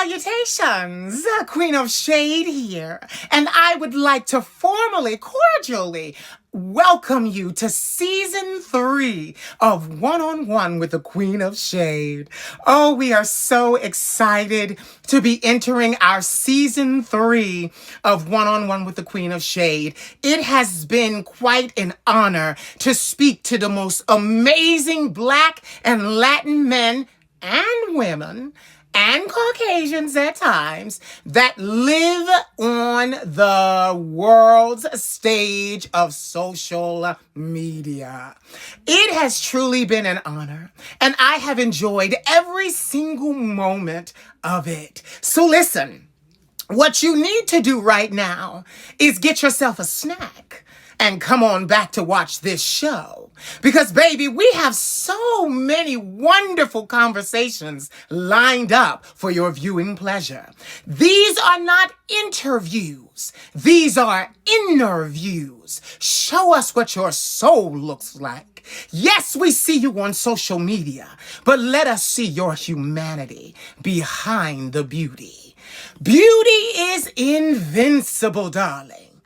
Salutations, Queen of Shade here, and I would like to formally, cordially welcome you to Season 3 of One-on-One with the Queen of Shade. Oh, we are so excited to be entering our Season 3 of One-on-One with the Queen of Shade. It has been quite an honor to speak to the most amazing Black and Latin men and women and Caucasians at times that live on the world's stage of social media. It has truly been an honor, and I have enjoyed every single moment of it. So listen, what you need to do right now is get yourself a snack and come on back to watch this show. Because, baby, we have so many wonderful conversations lined up for your viewing pleasure. These are not interviews. These are interviews. Show us what your soul looks like. Yes, we see you on social media, but let us see your humanity behind the beauty. Beauty is invincible, darling.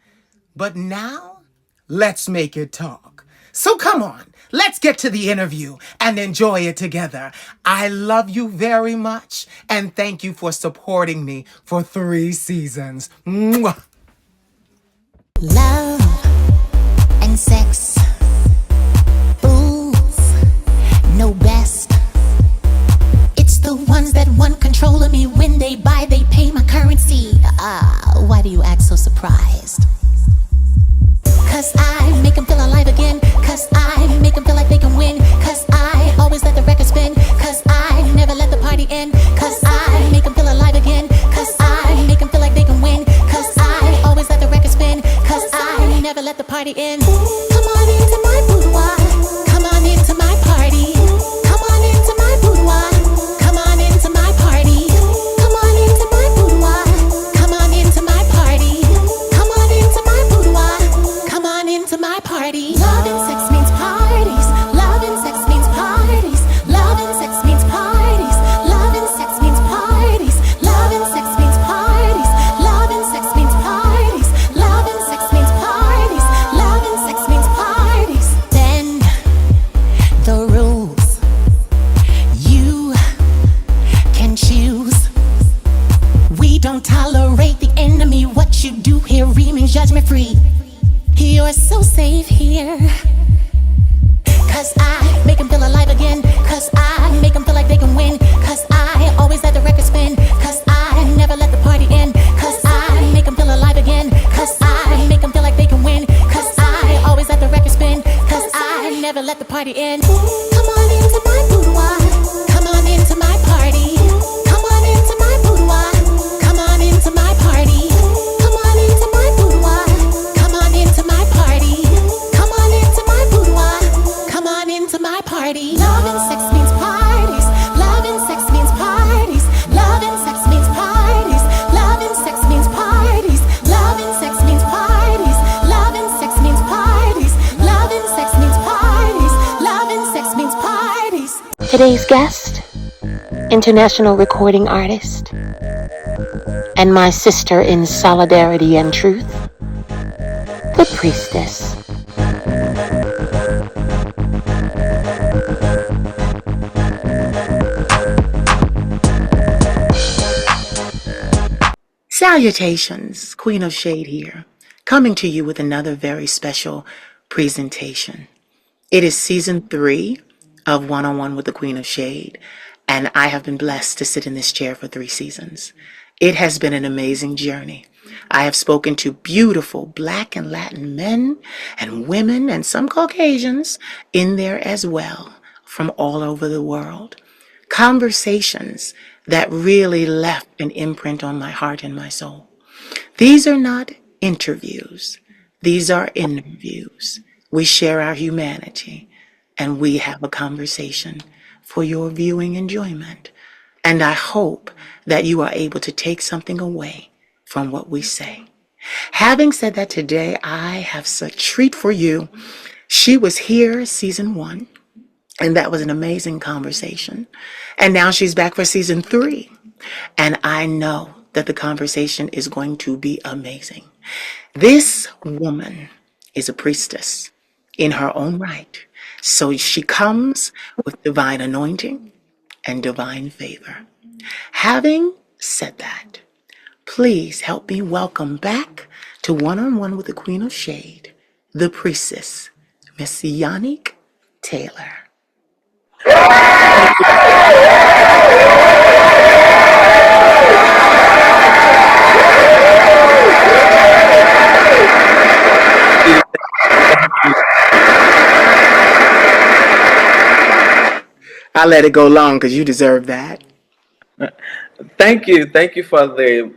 But now, let's make it talk. So come on, let's get to the interview and enjoy it together. I love you very much, and thank you for supporting me for 3 seasons. Mwah. Love and sex, fools know best. It's the ones that want control of me. When they buy, they pay my currency. Why do you act so surprised? Cause I make them feel alive again. Cause I make them feel like they can win. Cause I always let the record spin. Cause I never let the party end. Cause I make them feel alive again. Cause I make them feel like they can win. Cause I always let the record spin. Cause I never let the party end. Come on into my boudoir. Come on into my party. Come on into my boudoir. Come on into my party. Come on into my boudoir. Come on into my party. Come on into my boudoir. Come on into my party. Love and sex means parties. Love and sex means parties. Love and sex means parties. Love and sex means parties. Love and sex means parties. Love and sex means parties. Love and sex means parties. Love and sex means parties. Then the rules you can choose. We don't tolerate the enemy. What you do here remains judgment free. You're so safe here. Cause I make them feel alive again. Cause I make them feel like they can win. Cause I always let the record spin. Cause I never let the party end. Cause I make them feel alive again. Cause I make them feel like they can win. Cause I always let the record spin. Cause I never let the party end. Come on into my boudoir. Come on into my party. Come on into my boudoir. Come on into my party. Come on into my boudoir. Come on into my party. Come on into my boudoir. Come on into my party. Love and sex means parties. Love and sex means parties. Love and sex means parties. Love and sex means parties. Love and sex means parties. Love and sex means parties. Love and sex means parties. Love and sex means parties. Today's guest, international recording artist, and my sister in solidarity and truth, the Priestess. Salutations, Queen of Shade here, coming to you with another very special presentation. It is Season 3 of One-on-One with the Queen of Shade, and I have been blessed to sit in this chair for 3 seasons. It has been an amazing journey. I have spoken to beautiful Black and Latin men and women and some Caucasians in there as well from all over the world. Conversations that really left an imprint on my heart and my soul. These are not interviews. These are interviews. We share our humanity and we have a conversation for your viewing enjoyment. And I hope that you are able to take something away from what we say. Having said that, today I have a treat for you. She was here Season 1, and that was an amazing conversation. And now she's back for Season 3. And I know that the conversation is going to be amazing. This woman is a priestess in her own right. So she comes with divine anointing and divine favor. Having said that, please help me welcome back to One on One with the Queen of Shade, the priestess, Miss Yannick Taylor. I let it go long because you deserve that. Thank you. Thank you for the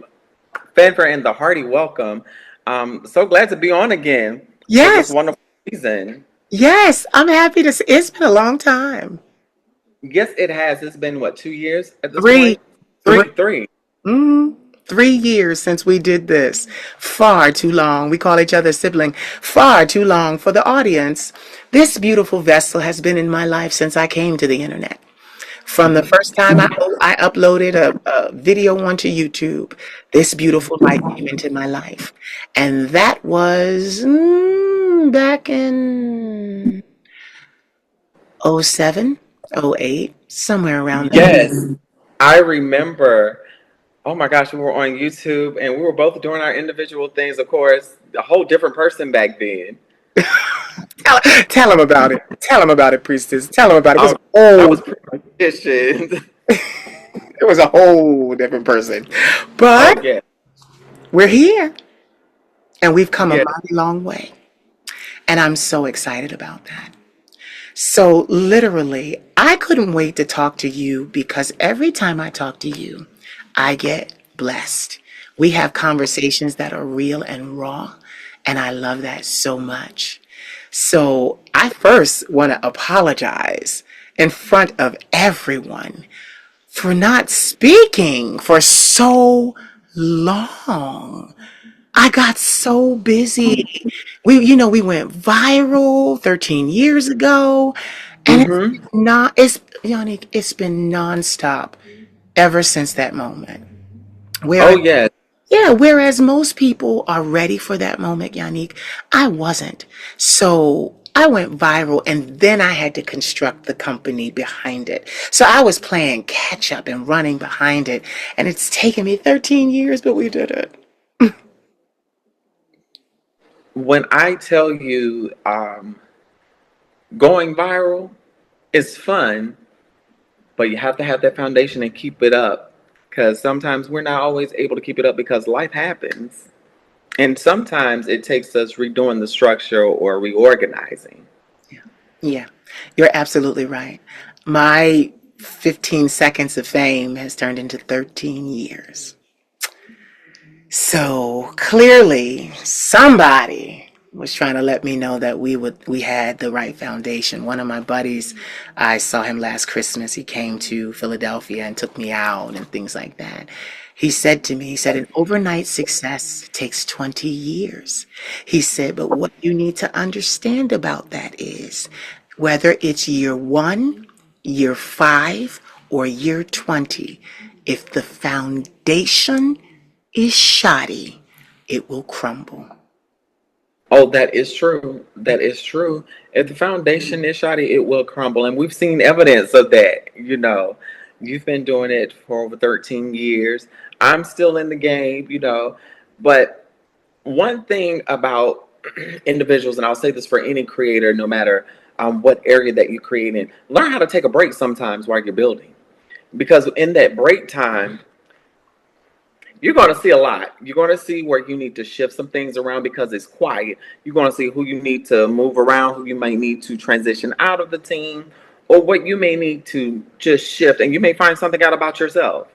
fanfare and the hearty welcome. So glad to be on again for this Yes, wonderful season. yes, I'm happy to see. It's been a long time. Yes, it has. It's been what, 2 years at this Three, point? three, Three. mm, 3 years since we did this. Far too long. We call each other sibling. Far too long for the audience. This beautiful vessel has been in my life since I came to the internet. From the first time I uploaded a video onto YouTube, this beautiful light came into my life. And that was back in '07, '08, somewhere around there. Yes, I remember. Oh my gosh, we were on YouTube and we were both doing our individual things. Of course, a whole different person back then. Tell him about it. Tell him about it, priestess. Tell him about it. Oh, I was pretty efficient. It was a whole different person. Oh But yeah, we're here and we've come a yeah. mighty long way. And I'm so excited about that. So literally, I couldn't wait to talk to you because every time I talk to you, I get blessed. We have conversations that are real and raw, and I love that so much. So I first want to apologize in front of everyone for not speaking for so long. I got so busy. We went viral 13 years ago, and Mm-hmm. Yannick, it's been nonstop ever since that moment. Oh Whereas, yeah. yeah, whereas most people are ready for that moment, Yannick, I wasn't. So I went viral, and then I had to construct the company behind it. So I was playing catch up and running behind it, and it's taken me 13 years, but we did it. When I tell you, going viral is fun, but you have to have that foundation and keep it up. Because sometimes we're not always able to keep it up because life happens. And sometimes it takes us redoing the structure or reorganizing. Yeah, you're absolutely right. My 15 seconds of fame has turned into 13 years. So clearly somebody was trying to let me know that we had the right foundation. One of my buddies, I saw him last Christmas. He came to Philadelphia and took me out and things like that. He said, an overnight success takes 20 years. He said, but what you need to understand about that is whether it's year one, year five, or year 20, if the foundation is shoddy, it will crumble. Oh, that is true. That is true. If the foundation is shoddy, it will crumble. And we've seen evidence of that. You've been doing it for over 13 years. I'm still in the game, But one thing about individuals, and I'll say this for any creator, no matter what area that you create in, learn how to take a break sometimes while you're building. Because in that break time, you're going to see a lot. You're going to see where you need to shift some things around because it's quiet. You're going to see who you need to move around, who you may need to transition out of the team, or what you may need to just shift. And you may find something out about yourself.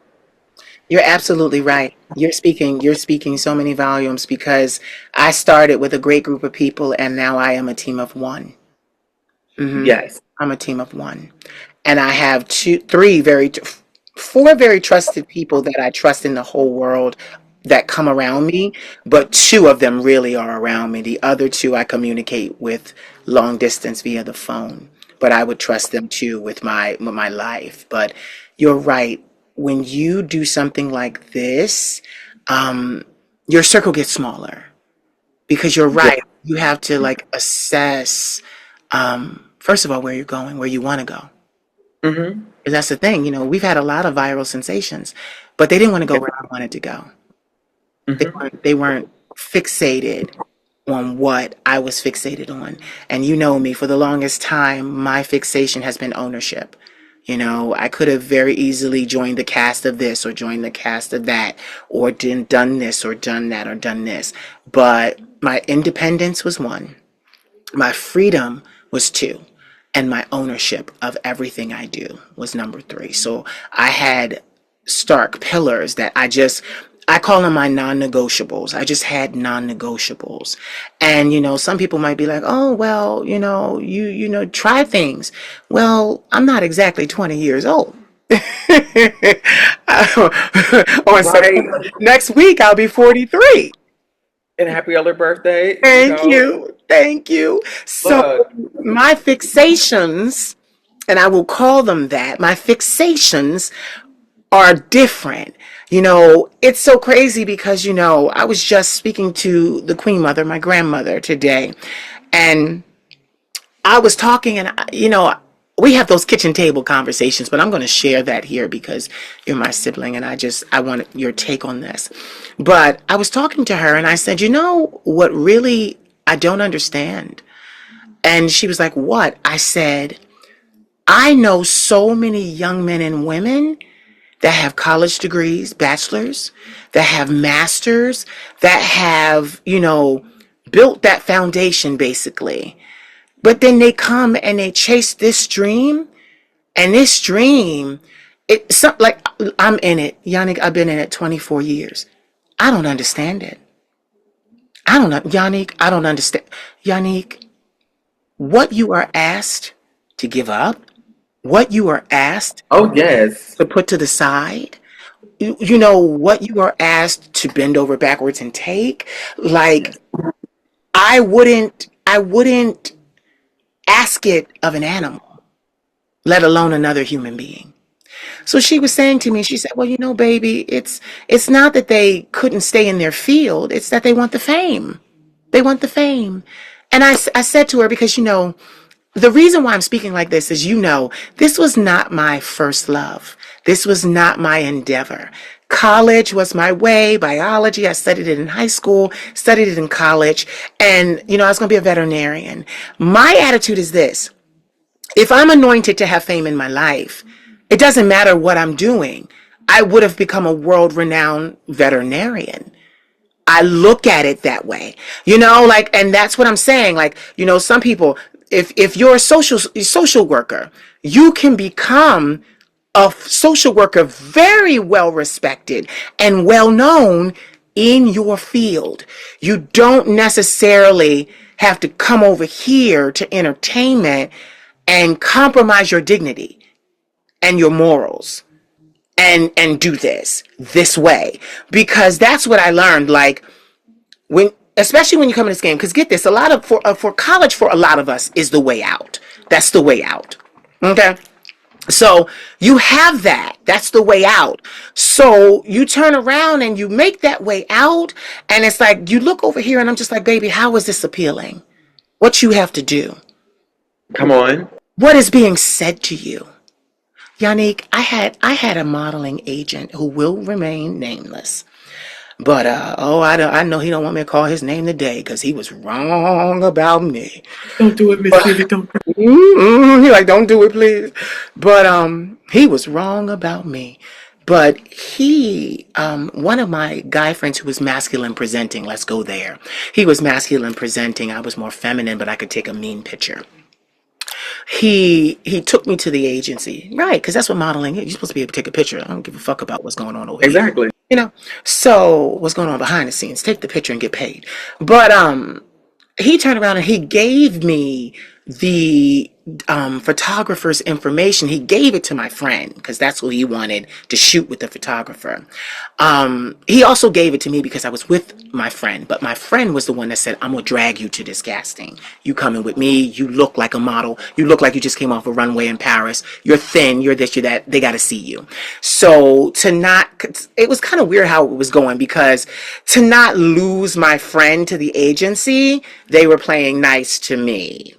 You're absolutely right. You're speaking so many volumes because I started with a great group of people and now I am a team of one. Yes. I'm a team of one. And I have four very trusted people that I trust in the whole world that come around me, but two of them really are around me. The other two I communicate with long distance via the phone, but I would trust them too with my life. But you're right. when you do something like this, your circle gets smaller because you're Yeah. right. You have to like assess, first of all, where you're going, where you want to go. Mm-hmm. 'Cause that's the thing, we've had a lot of viral sensations, but they didn't want to go Yeah. where I wanted to go. Mm-hmm. They weren't fixated on what I was fixated on. And you know me, for the longest time, my fixation has been ownership. I could have very easily joined the cast of this or joined the cast of that, or done this or done that or done this. But my independence was one, my freedom was two, and my ownership of everything I do was number three. So I had stark pillars that I call them my non-negotiables. I just had non-negotiables. And some people might be like, "Oh, well, try things." Well, I'm not exactly 20 years old. On Right. September next week I'll be 43. And happy early birthday. Thank you. Thank you. So Look, my fixations, and I will call them that, my fixations are different. It's so crazy because, I was just speaking to the Queen Mother, my grandmother, today, and I was talking, and, we have those kitchen table conversations, but I'm going to share that here because you're my sibling and I want your take on this. But I was talking to her and I said, what really I don't understand? And she was like, "What?" I said, "I know so many young men and women that have college degrees, bachelors, that have masters, that have, built that foundation basically. But then they come and they chase this dream, and this dream, it's like I'm in it. Yannick, I've been in it 24 years. I don't understand it. I don't know. Yannick, I don't understand. Yannick, what you are asked to give up, what you are asked oh yes. to put to the side, what you are asked to bend over backwards and take, like Yes. I wouldn't ask it of an animal, let alone another human being. So she was saying to me, she said, "Well, baby, it's not that they couldn't stay in their field, it's that they want the fame. They want the fame." And I said to her, because the reason why I'm speaking like this is, this was not my first love. This was not my endeavor. College was my way, biology. I studied it in high school, studied it in college, and, I was going to be a veterinarian. My attitude is this: if I'm anointed to have fame in my life, it doesn't matter what I'm doing. I would have become a world renowned veterinarian. I look at it that way, and that's what I'm saying. Like, some people, if you're a social worker, you can become a social worker very well respected and well known in your field. You don't necessarily have to come over here to entertainment and compromise your dignity and your morals and do this way, because that's what I learned. Like, especially when you come in this game, because get this, a lot of for college, for a lot of us, is the way out. That's the way out. Okay. So you have that. That's the way out. So you turn around and you make that way out, and it's like you look over here, and I'm just like, "Baby, how is this appealing? What you have to do? Come on. What is being said to you?" Yannick, I had a modeling agent who will remain nameless. But I know he don't want me to call his name today because he was wrong about me. Don't do it, Miss Cindy. Don't. He like, "Don't do it, please." But he was wrong about me. But one of my guy friends who was masculine presenting, let's go there. He was masculine presenting. I was more feminine, but I could take a mean picture. He took me to the agency, right? Because that's what modeling is. You're supposed to be able to take a picture. I don't give a fuck about what's going on over here. Exactly. So what's going on behind the scenes? Take the picture and get paid. But he turned around and he gave me the photographer's information. He gave it to my friend because that's who he wanted to shoot with the photographer. He also gave it to me because I was with my friend, but my friend was the one that said, I'm going to drag you to this casting. You coming with me. You look like a model. You look like you just came off a runway in Paris. You're thin. You're this, you're that. They got to see you. So to not, it was kind of weird how it was going because to not lose my friend to the agency, they were playing nice to me.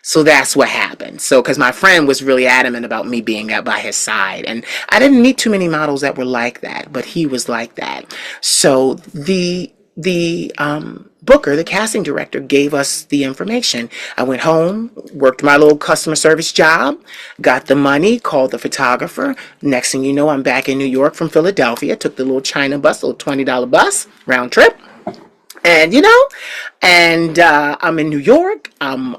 So that's what happened. So, because my friend was really adamant about me being out by his side, and I didn't meet too many models that were like that, but he was like that. So the booker, the casting director, gave us the information. I went home, worked my little customer service job, got the money, called the photographer. Next thing you know, I'm back in New York from Philadelphia. Took the little China bus, little $20 bus round trip. And I'm in New York. I'm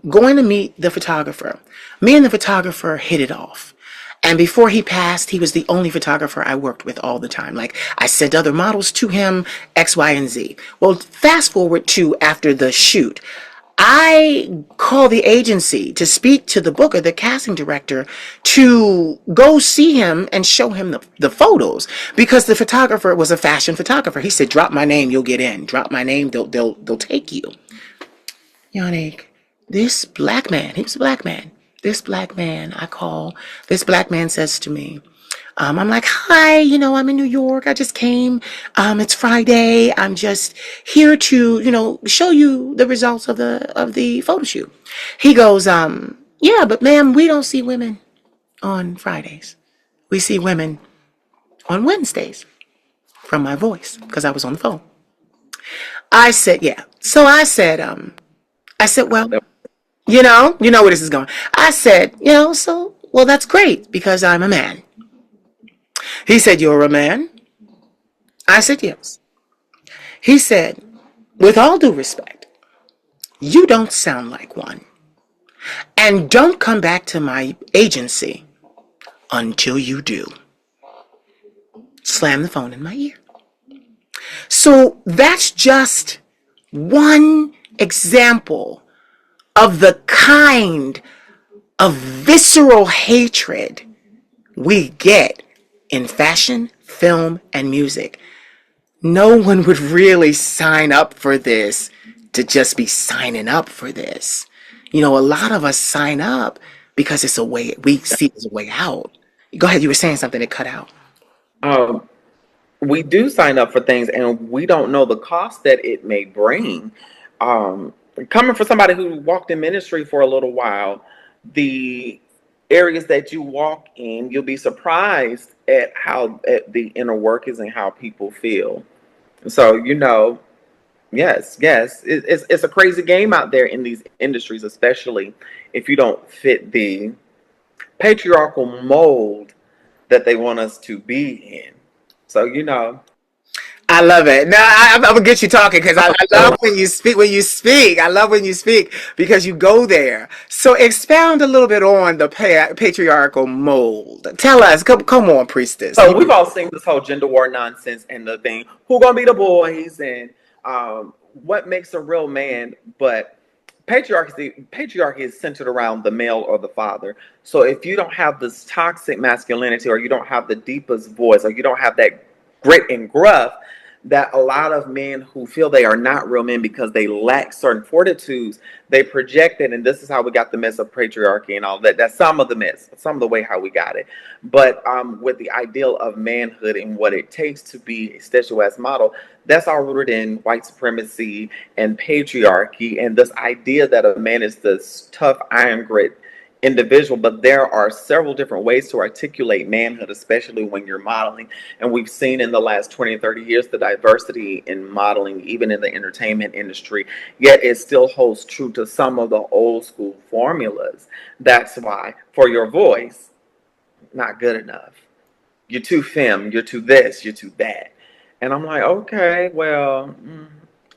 going to meet the photographer. Me and the photographer hit it off. And before he passed, he was the only photographer I worked with all the time. Like, I sent other models to him, X, Y, and Z. Well, fast forward to after the shoot. I call the agency to speak to the booker, the casting director, to go see him and show him the photos because the photographer was a fashion photographer. He said, "Drop my name, you'll get in. Drop my name, they'll take you." Yannick, this black man, he was a black man. This black man, I call. This black man says to me, I'm like, "Hi, I'm in New York. I just came. It's Friday. I'm just here to, show you the results of the photo shoot." He goes, "Yeah, but ma'am, we don't see women on Fridays. We see women on Wednesdays," from my voice, because I was on the phone. I said, "Yeah." So I said, "Well, you know where this is going." I said, well, that's great because I'm a man." He said, "You're a man?" I said, "Yes." He said, "With all due respect, you don't sound like one. And don't come back to my agency until you do." Slam the phone in my ear. So that's just one example of the kind of visceral hatred we get in fashion, film, and music. No one would really sign up for this to just be signing up for this. A lot of us sign up because it's a way, we see it as a way out. Go ahead, you were saying something that cut out. Um, we do sign up for things and we don't know the cost that it may bring. Um, Coming from somebody who walked in ministry for a little while, the areas that you walk in, you'll be surprised at how at the inner workings and how people feel. So, yes, it's a crazy game out there in these industries, especially if you don't fit the patriarchal mold that they want us to be in. So, I love it. No, I'm gonna get you talking because I love when you speak. When you speak, I love when you speak because you go there. So expound a little bit on the patriarchal mold. Tell us, come on, priestess. so we've all seen this whole gender war nonsense and the thing, who gonna be the boys and what makes a real man, but patriarchy is centered around the male or the father. So if you don't have this toxic masculinity or you don't have the deepest voice or you don't have that grit and gruff that a lot of men who feel they are not real men because they lack certain fortitudes, they project it, and this is how we got the mess of patriarchy and all that. That's some of the mess, some of the way how we got it. But with the ideal of manhood and what it takes to be a statuesque model, that's all rooted in white supremacy and patriarchy and this idea that a man is this tough iron grit individual. But there are several different ways to articulate manhood, especially when you're modeling. And we've seen in the last 20 30 years the diversity in modeling, even in the entertainment industry, yet it still holds true to some of the old school formulas. That's why for your voice, not good enough. You're too femme, you're too this, you're too that. And I'm like, okay, well,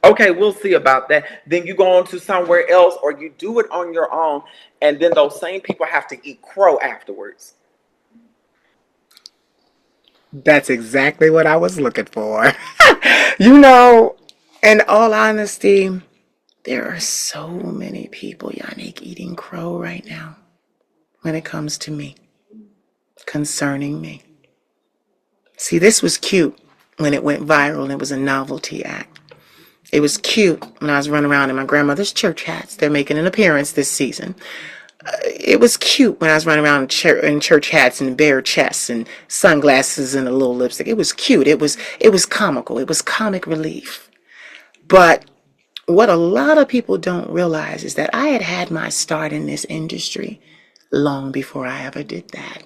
okay, we'll see about that. Then you go on to somewhere else or you do it on your own. And then those same people have to eat crow afterwards. That's exactly what I was looking for. you know, in all honesty, There are so many people, Yannick, eating crow right now when it comes to me, concerning me. See, this was cute when it went viral and it was a novelty act. It was cute when I was running around in my grandmother's church hats. They're making an appearance this season. It was cute when I was running around in church hats and bare chests and sunglasses and a little lipstick. It was cute. It was comical. It was comic relief. But what a lot of people don't realize is that I had my start in this industry long before I ever did that.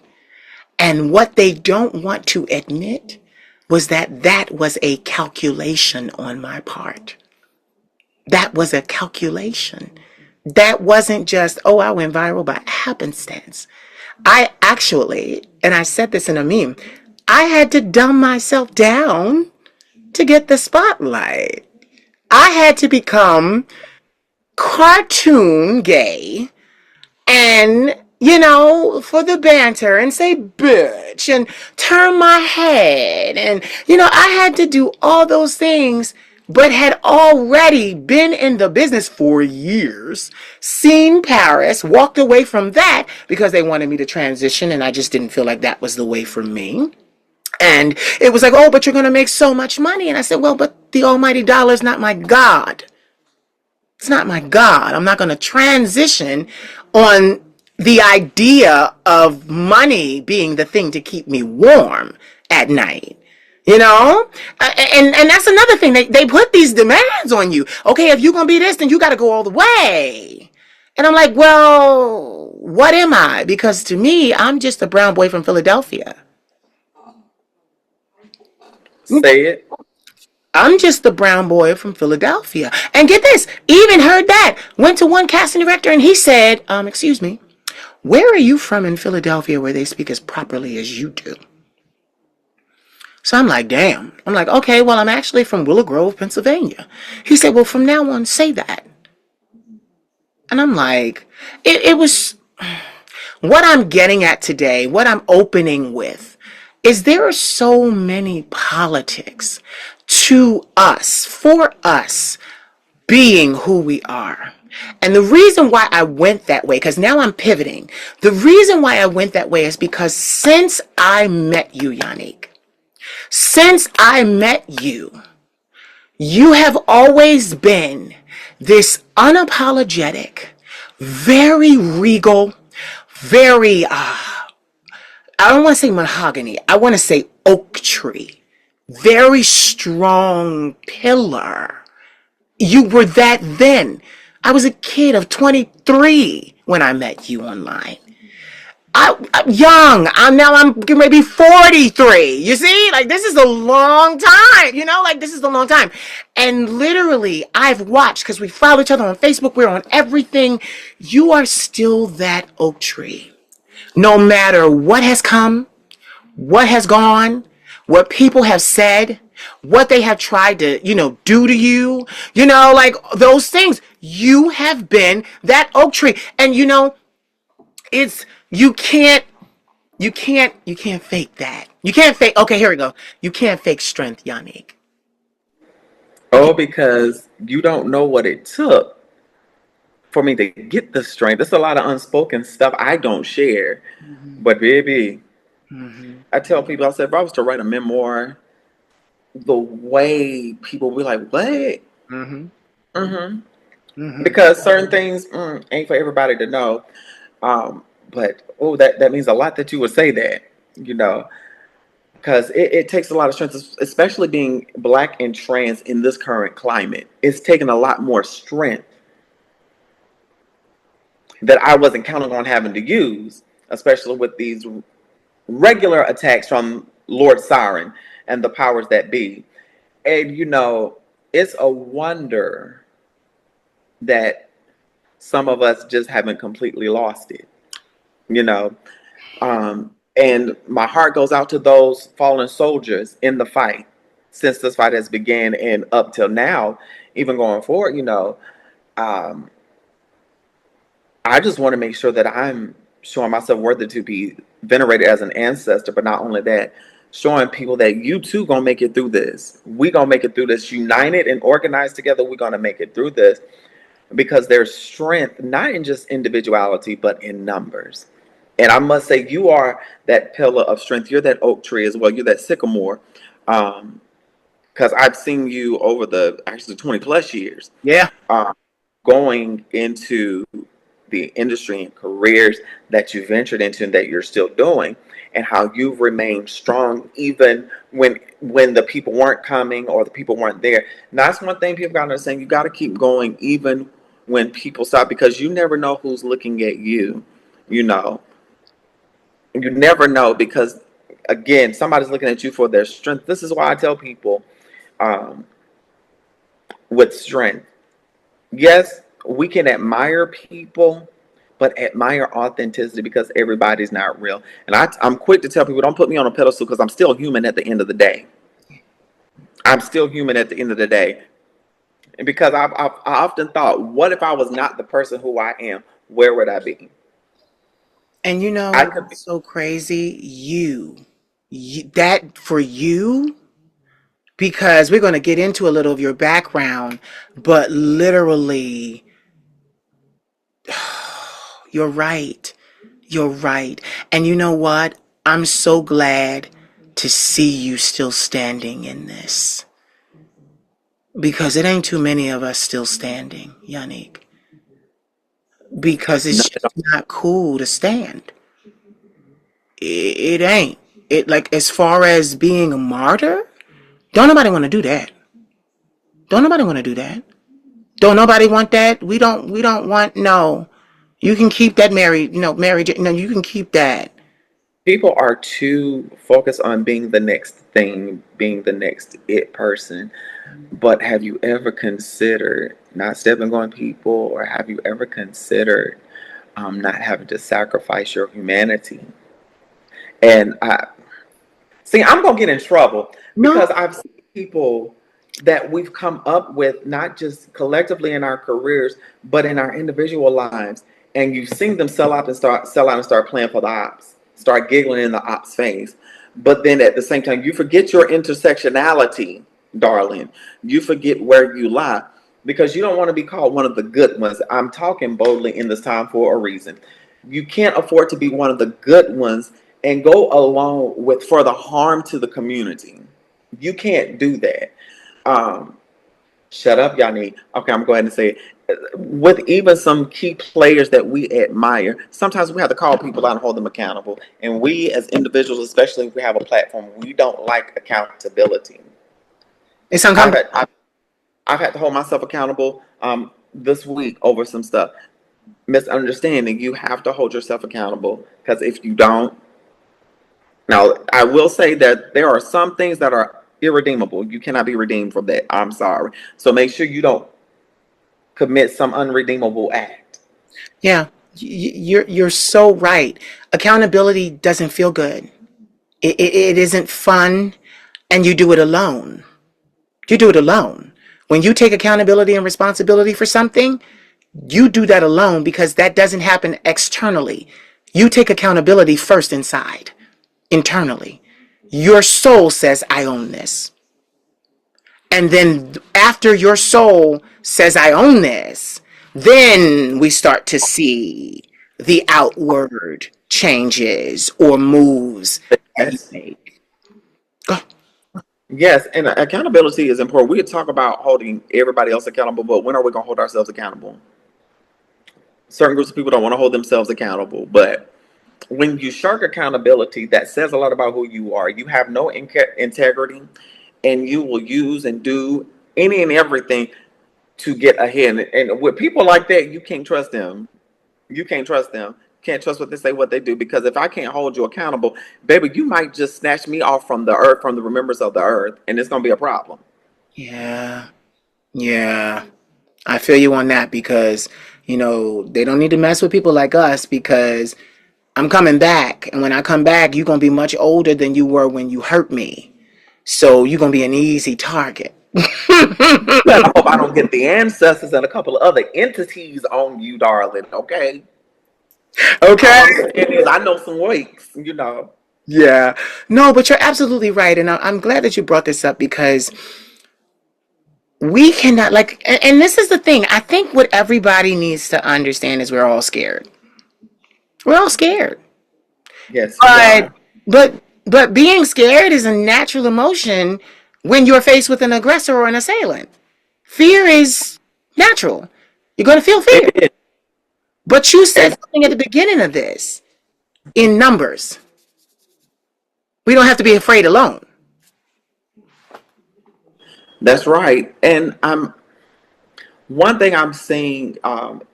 And what they don't want to admit was that that was a calculation on my part. That was a calculation. That wasn't just, oh, I went viral by happenstance. I actually, and I said this in a meme, I had to dumb myself down to get the spotlight. I had to become cartoon gay and, for the banter and say bitch and turn my head. And, I had to do all those things, but had already been in the business for years, seen Paris, walked away from that because they wanted me to transition and I just didn't feel like that was the way for me. And it was like, oh, but you're going to make so much money. And I said, well, but the almighty dollar is not my God. It's not my God. I'm not going to transition on the idea of money being the thing to keep me warm at night. And that's another thing. They put these demands on you. Okay, if you're going to be this, then you got to go all the way. And I'm like, well, what am I? Because to me, I'm just a brown boy from Philadelphia. Say it. I'm just the brown boy from Philadelphia. And get this, even heard that. Went to one casting director and he said, excuse me, where are you from in Philadelphia where they speak as properly as you do? So I'm like, damn. I'm like, okay, well, I'm actually from Willow Grove, Pennsylvania. He said, well, from now on, say that. And I'm like, it was what I'm getting at today, what I'm opening with, is there are so many politics to us, for us, being who we are. And the reason why I went that way, because now I'm pivoting, the reason why I went that way is because since I met you, Yannick, since I met you, you have always been this unapologetic, very regal, very, I don't want to say mahogany, I want to say oak tree, very strong pillar. You were that then. I was a kid of 23 when I met you online. I'm young. I'm maybe 43. You see, like this is a long time, this is a long time. And literally I've watched, because we follow each other on Facebook. We're on everything. You are still that oak tree. No matter what has come, what has gone, what people have said, what they have tried to, do to you, like those things. You have been that oak tree. And it's, you can't fake that. You can't fake, okay, here we go. You can't fake strength, Yannick. Oh, because you don't know what it took for me to get the strength. There's a lot of unspoken stuff I don't share. Mm-hmm. But baby, I tell people, I said, if I was to write a memoir, the way people will be like, what? Mm-hmm. Mm-hmm. Mm-hmm. Because certain things ain't for everybody to know. But that means a lot that you would say that, because it takes a lot of strength, especially being Black and trans in this current climate. It's taken a lot more strength that I wasn't counting on having to use, especially with these regular attacks from Lord Siren and the powers that be. And, it's a wonder that some of us just haven't completely lost it, and my heart goes out to those fallen soldiers in the fight since this fight has began and up till now, even going forward, I just want to make sure that I'm showing myself worthy to be venerated as an ancestor, but not only that, showing people that you too gonna make it through this. We gonna make it through this, united and organized together. We're gonna make it through this. because there's strength not in just individuality, but in numbers. And I must say, you are that pillar of strength. You're that oak tree as well. You're that sycamore. Because I've seen you over the actually 20 plus years Yeah. uh, going into the industry and careers that you ventured into and that you're still doing, and how you've remained strong even when the people weren't coming or the people weren't there. And that's one thing people got to understand. You got to keep going even when people stop, because you never know who's looking at you. You know, you never know, because again, somebody's looking at you for their strength. This is why I tell people, um, with strength, yes, we can admire people, but admire authenticity, because everybody's not real. And I'm quick to tell people, don't put me on a pedestal, because I'm still human at the end of the day. I'm still human at the end of the day. And because I often thought, what if I was not the person who I am? Where would I be? And you I know could be. what's so crazy? That for you, because we're going to get into a little of your background, but literally, you're right. You're right. And you know what? I'm so glad to see you still standing in this, because it ain't too many of us still standing, Yannick, because it's No, just not cool to stand. It ain't. It, like, as far as being a martyr, don't nobody want to do that. Don't nobody want to do that. Don't nobody want that. We don't want, no. You can keep that married, no, you can keep that. people are too focused on being the next thing, being the next it person. But have you ever considered not stepping on people, or have you ever considered not having to sacrifice your humanity? And I see, I'm gonna get in trouble, No. because I've seen people that we've come up with, not just collectively in our careers, but in our individual lives. And you've seen them sell out and start playing for the ops, start giggling in the ops face. But then at the same time, you forget your intersectionality, darling. You forget where you lie, because you don't want to be called one of the good ones. I'm talking boldly in this time for a reason. You can't afford to be one of the good ones and go along with further harm to the community. You can't do that. Um, Shut up, Yanni. Okay, I'm going to go ahead and say it. With even some key players that we admire, sometimes we have to call people out and hold them accountable. And we, as individuals, especially if we have a platform, we don't like accountability. It's I've uncomfortable. had, I've, I've had to hold myself accountable this week over some stuff. Misunderstanding, you have to hold yourself accountable, because if you don't, now, I will say that there are some things that are irredeemable. You cannot be redeemed from that. I'm sorry. So make sure you don't commit some unredeemable act. Yeah, you're so right. Accountability doesn't feel good. It isn't fun, and you do it alone. You do it alone. When you take accountability and responsibility for something, you do that alone, because that doesn't happen externally. You take accountability first inside, internally. Your soul says, I own this. And then after your soul says, I own this, then we start to see the outward changes or moves that you Yes. make. Go. Yes, and accountability is important. We could talk about holding everybody else accountable, but when are we going to hold ourselves accountable? Certain groups of people don't want to hold themselves accountable, but when you shirk accountability, that says a lot about who you are. You have no integrity, and you will use and do any and everything to get ahead. And with people like that, you can't trust them. You can't trust them. Can't trust what they say, what they do. Because if I can't hold you accountable, baby, you might just snatch me off from the earth, from the remembrance of the earth, and it's gonna be a problem. Yeah, yeah. I feel you on that, because, they don't need to mess with people like us, because I'm coming back. And when I come back, you're going to be much older than you were when you hurt me. So you're going to be an easy target. You better hope I don't get the ancestors and a couple of other entities on you, darling. Okay. Okay. All I'm saying is I know some weights. Yeah. No, but you're absolutely right. And I'm glad that you brought this up, because we cannot, like, and this is the thing. I think what everybody needs to understand is we're all scared. We're all scared. Yes, we But are. but being scared is a natural emotion when you're faced with an aggressor or an assailant. Fear is natural. You're going to feel It fear. is. But you said And something at the beginning of this in numbers. We don't have to be afraid alone. that's right. And one thing I'm seeing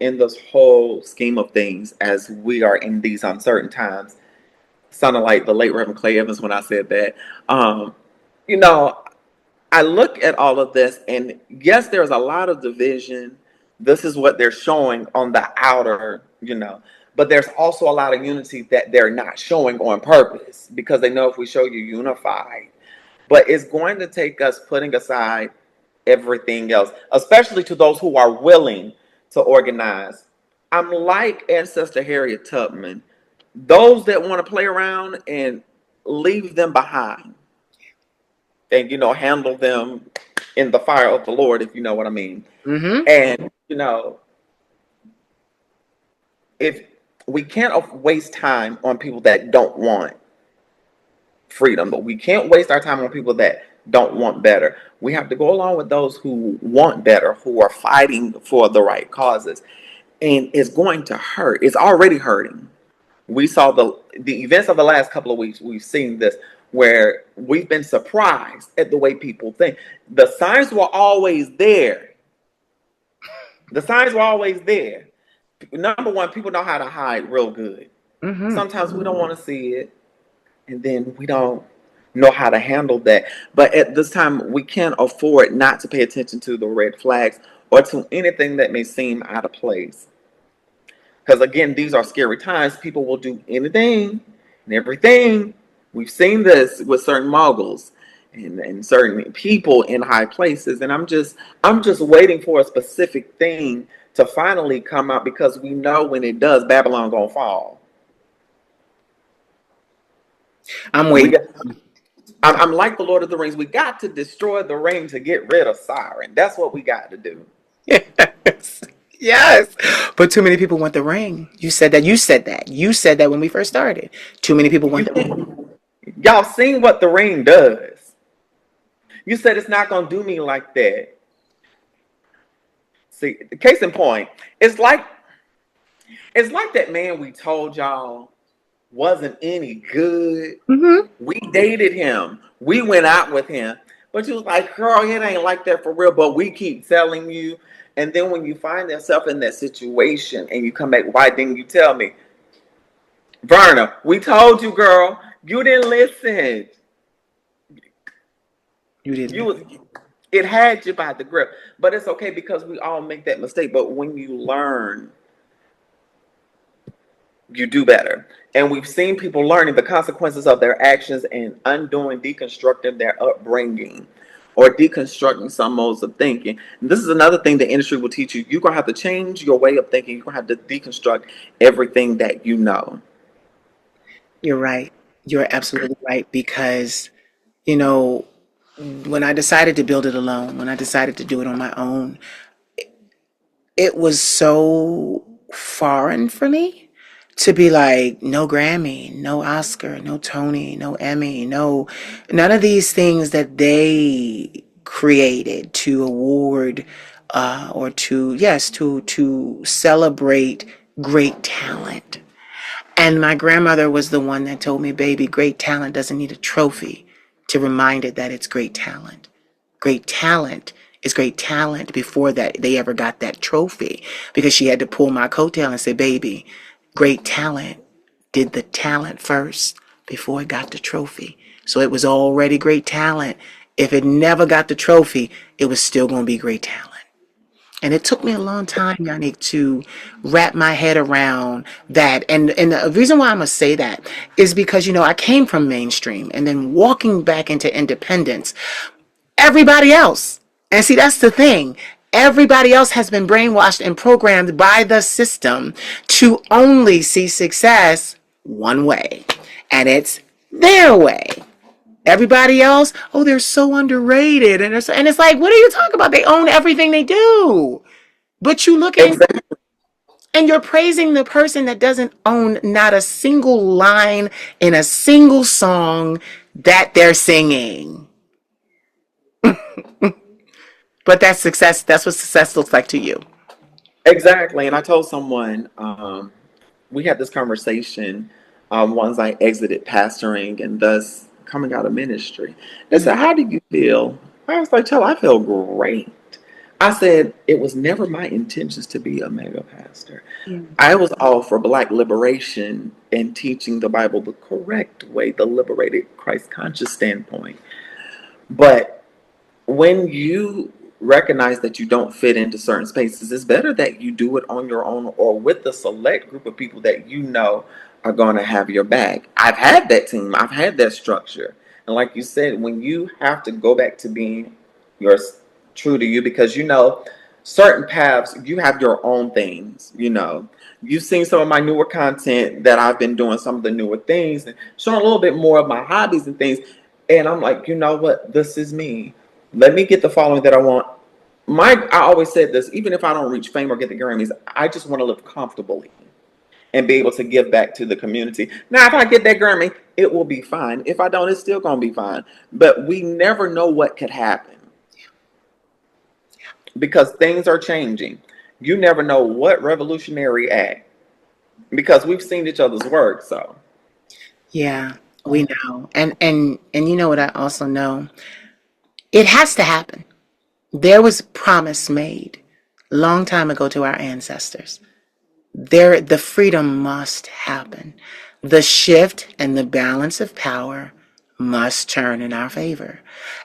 in this whole scheme of things as we are in these uncertain times, sounded like the late Reverend Clay Evans when I said that. Um, you know, I look at all of this, and yes, there's a lot of division. This is what they're showing on the outer, but there's also a lot of unity that they're not showing on purpose because they know if we show you unified. But it's going to take us putting aside everything else, especially to those who are willing to organize. I'm like Ancestor Harriet Tubman. Those that want to play around and leave them behind and handle them in the fire of the Lord, if you know what I mean. Mm-hmm. And if we can't waste time on people that don't want freedom, but we can't waste our time on people that don't want better. We have to go along with those who want better, who are fighting for the right causes. And it's going to hurt. It's already hurting. We saw the events of the last couple of weeks. We've seen this where we've been surprised at the way people think. The signs were always there. The signs were always there. Number one, people know how to hide real good. Mm-hmm. Sometimes we don't want to see it, and then we don't know how to handle that. But at this time, we can't afford not to pay attention to the red flags or to anything that may seem out of place. Because again, these are scary times. People will do anything and everything. We've seen this with certain moguls and certain people in high places. And I'm just waiting for a specific thing to finally come out because we know when it does, Babylon gonna fall. I'm We waiting. got, I'm like the Lord of the Rings. We got to destroy the ring to get rid of Siren. That's what we got to do. Yes. Yes. But too many people want the ring. You said that. You said that. You said that when we first started. Too many people want the ring. Y'all seen what the ring does. You said it's not gonna do me like that. See, case in point, it's like that man we told y'all wasn't any good. Mm-hmm. We dated him. We went out with him. But you was like, girl, it ain't like that for real. But we keep telling you. And then when you find yourself in that situation and you come back, why didn't you tell me? Verna, we told you, girl. You didn't listen. You didn't. It had you by the grip. But it's okay because we all make that mistake. But when you learn, you do better. And we've seen people learning the consequences of their actions and undoing, deconstructing their upbringing or deconstructing some modes of thinking. And this is another thing the industry will teach you. You're going to have to change your way of thinking. You're going to have to deconstruct everything that you know. You're right. You're absolutely right because, you know, when I decided to build it alone, when I decided to do it on my own, it was so foreign for me to be like, no Grammy, no Oscar, no Tony, no Emmy, no, none of these things that they created to award or to, yes, to celebrate great talent. And my grandmother was the one that told me, baby, great talent doesn't need a trophy to remind it that it's great talent. Great talent is great talent before that they ever got that trophy. Because she had to pull my coattail and say, baby, great talent did the talent first before it got the trophy. So it was already great talent. If it never got the trophy, it was still going to be great talent. And it took me a long time, Yannick, to wrap my head around that. And the reason why I'm going to say that is because, I came from mainstream and then walking back into independence, everybody else. And see, that's the thing. Everybody else has been brainwashed and programmed by the system to only see success one way. And it's their way. Everybody else, oh, they're so underrated. And it's like, what are you talking about? They own everything they do. But you look at Exactly. and you're praising the person that doesn't own not a single line in a single song that they're singing. But that's success. That's what success looks like to you. Exactly. And I told someone, we had this conversation once I exited pastoring and thus coming out of ministry. They said, "How do you feel?" I was like, "Tell, I feel great." I said, "It was never my intentions to be a mega pastor. I was all for Black liberation and teaching the Bible the correct way, the liberated, Christ conscious standpoint. But when you recognize that you don't fit into certain spaces, it's better that you do it on your own or with a select group of people that you know are going to have your back." I've had that team, I've had that structure. And like you said, when you have to go back to being your true to you, because you know certain paths, you have your own things, you know. You've seen some of my newer content that I've been doing, some of the newer things, and showing a little bit more of my hobbies and things. And I'm like, you know what? This is me. Let me get the following that I want. I always said this, even if I don't reach fame or get the Grammys, I just want to live comfortably and be able to give back to the community. Now, if I get that Grammy, it will be fine. If I don't, it's still going to be fine. But we never know what could happen because things are changing. You never know what revolutionary act, because we've seen each other's work. So, Yeah, we know. And you know what I also know? It has to happen. There was promise made a long time ago to our ancestors. The freedom must happen. The shift and the balance of power must turn in our favor.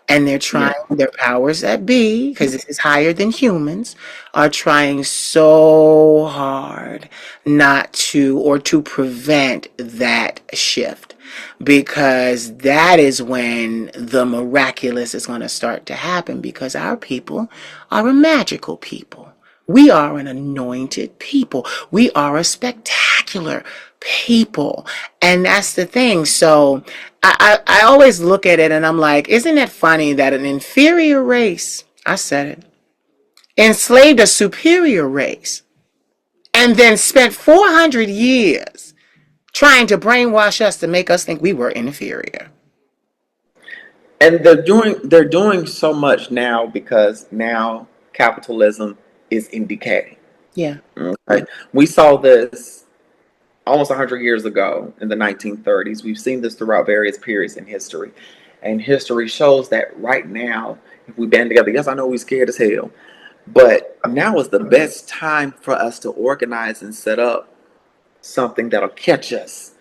And they're yeah. trying, their powers that be, because this is higher than humans, are trying so hard not to, or to prevent that shift. Because that is when the miraculous is going to start to happen, because our people are a magical people. We are an anointed people. We are a spectacular people. And that's the thing. So I always look at it and I'm like, isn't it funny that an inferior race, I said it, enslaved a superior race and then spent 400 years trying to brainwash us to make us think we were inferior. And they're doing so much now because now capitalism is in decay. Yeah. Okay. We saw this almost 100 years ago in the 1930s. We've seen this throughout various periods in history. And history shows that right now, if we band together, yes, I know we're scared as hell, but now is the best time for us to organize and set up something that'll catch us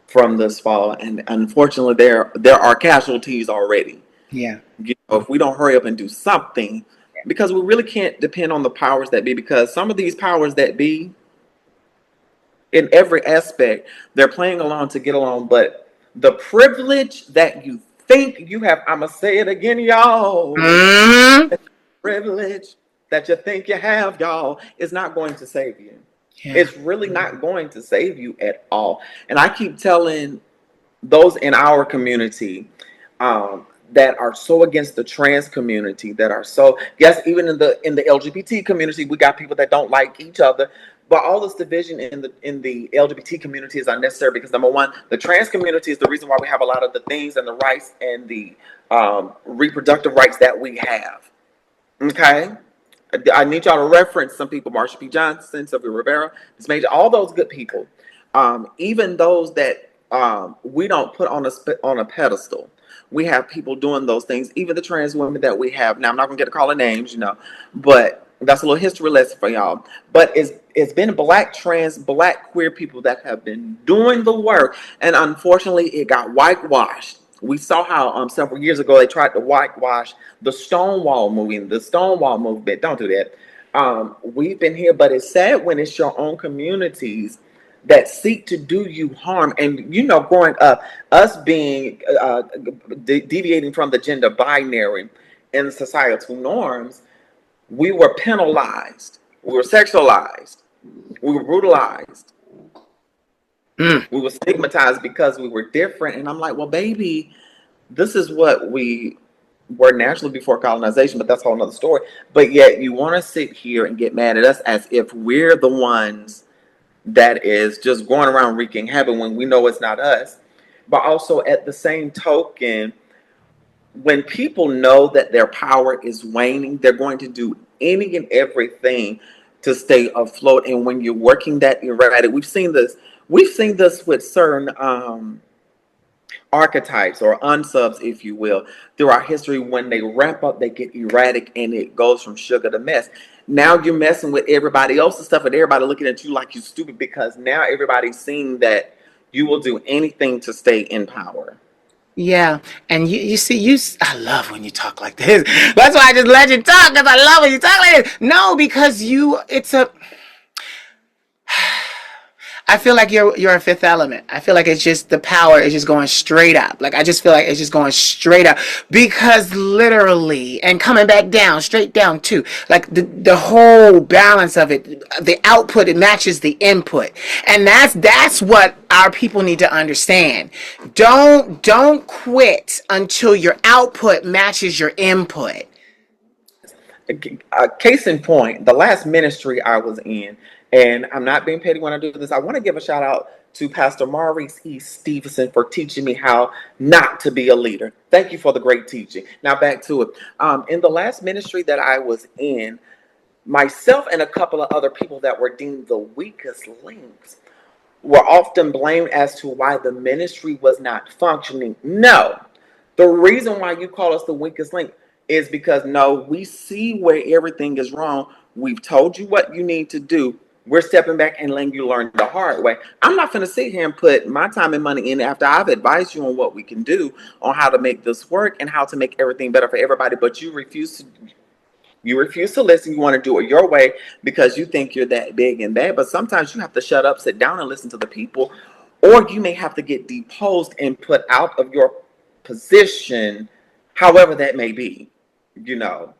from this fall. And unfortunately, there are casualties already. Yeah. You know, if we don't hurry up and do something, because we really can't depend on the powers that be, because some of these powers that be, in every aspect, they're playing along to get along. But the privilege that you think you have, I'm going to say it again, y'all. Mm-hmm. Privilege that you think you have, y'all, is not going to save you. Yeah. It's really not going to save you at all. And I keep telling those in our community that are so against the trans community, that are so, yes, even in the LGBT community, we got people that don't like each other. But all this division in the LGBT community is unnecessary, because number one, the trans community is the reason why we have a lot of the things and the rights and the reproductive rights that we have. Okay. I need y'all to reference some people: Marsha P. Johnson, Sylvia Rivera, Miss Major, all those good people. Even those that we don't put on a pedestal. We have people doing those things. Even the trans women that we have now. I'm not gonna get to calling names, you know, but that's a little history lesson for y'all. But it's been black queer people that have been doing the work, and unfortunately, it got whitewashed. We saw how several years ago they tried to whitewash the Stonewall movement, the Stonewall movement. Don't do that. We've been here, but it's sad when it's your own communities that seek to do you harm. And you know, growing up, us being deviating from the gender binary and the societal norms, we were penalized, we were sexualized, we were brutalized, Mm. we were stigmatized because we were different. And I'm like, well, baby, This is what we were naturally before colonization, but that's a whole nother story. But yet you want to sit here and get mad at us as if we're the ones that is just going around wreaking havoc when we know it's not us. But also at the same token, when people know that their power is waning, they're going to do any and everything to stay afloat. And when you're working that erratic, we've seen this with certain archetypes or unsubs, if you will, through our history. When they ramp up, they get erratic and it goes from sugar to mess. Now you're messing with everybody else's stuff and everybody looking at you like you're stupid because now everybody's seeing that you will do anything to stay in power. Yeah, and you see, I love when you talk like this. That's why I just let you talk, because I love when you talk like this. No, because I feel like you're a fifth element. I feel like it's just the power is just going straight up. Like I just feel like it's just going straight up because literally and coming back down, straight down too. Like the whole balance of it, the output it matches the input, and that's what our people need to understand. Don't quit until your output matches your input. Case in point, the last ministry I was in, and I'm not being petty when I do this, I want to give a shout out to Pastor Maurice E. Stevenson for teaching me how not to be a leader. Thank you for the great teaching. Now back to it. In the last ministry that I was in, myself and a couple of other people that were deemed the weakest links were often blamed as to why the ministry was not functioning. No, the reason why you call us the weakest link is because no, we see where everything is wrong. We've told you what you need to do. We're stepping back and letting you learn the hard way. I'm not going to sit here and put my time and money in after I've advised you on what we can do on how to make this work and how to make everything better for everybody. But you refuse to listen. You want to do it your way because you think you're that big and bad. But sometimes you have to shut up, sit down, and listen to the people, or you may have to get deposed and put out of your position, however that may be. You know,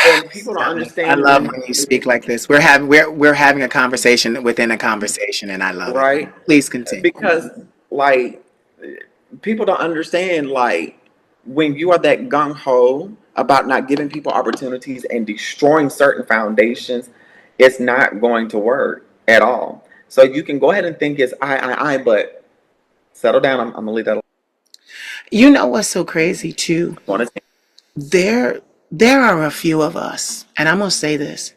and people don't I understand love when, when you speak like this. We're having a conversation within a conversation, and I love it. right? Please continue. Because like people don't understand like when you are that gung ho about not giving people opportunities and destroying certain foundations, it's not going to work at all. So you can go ahead and think it's I, but settle down. I'm gonna leave that You know what's so crazy too? alone. There there are a few of us, and I'm gonna say this.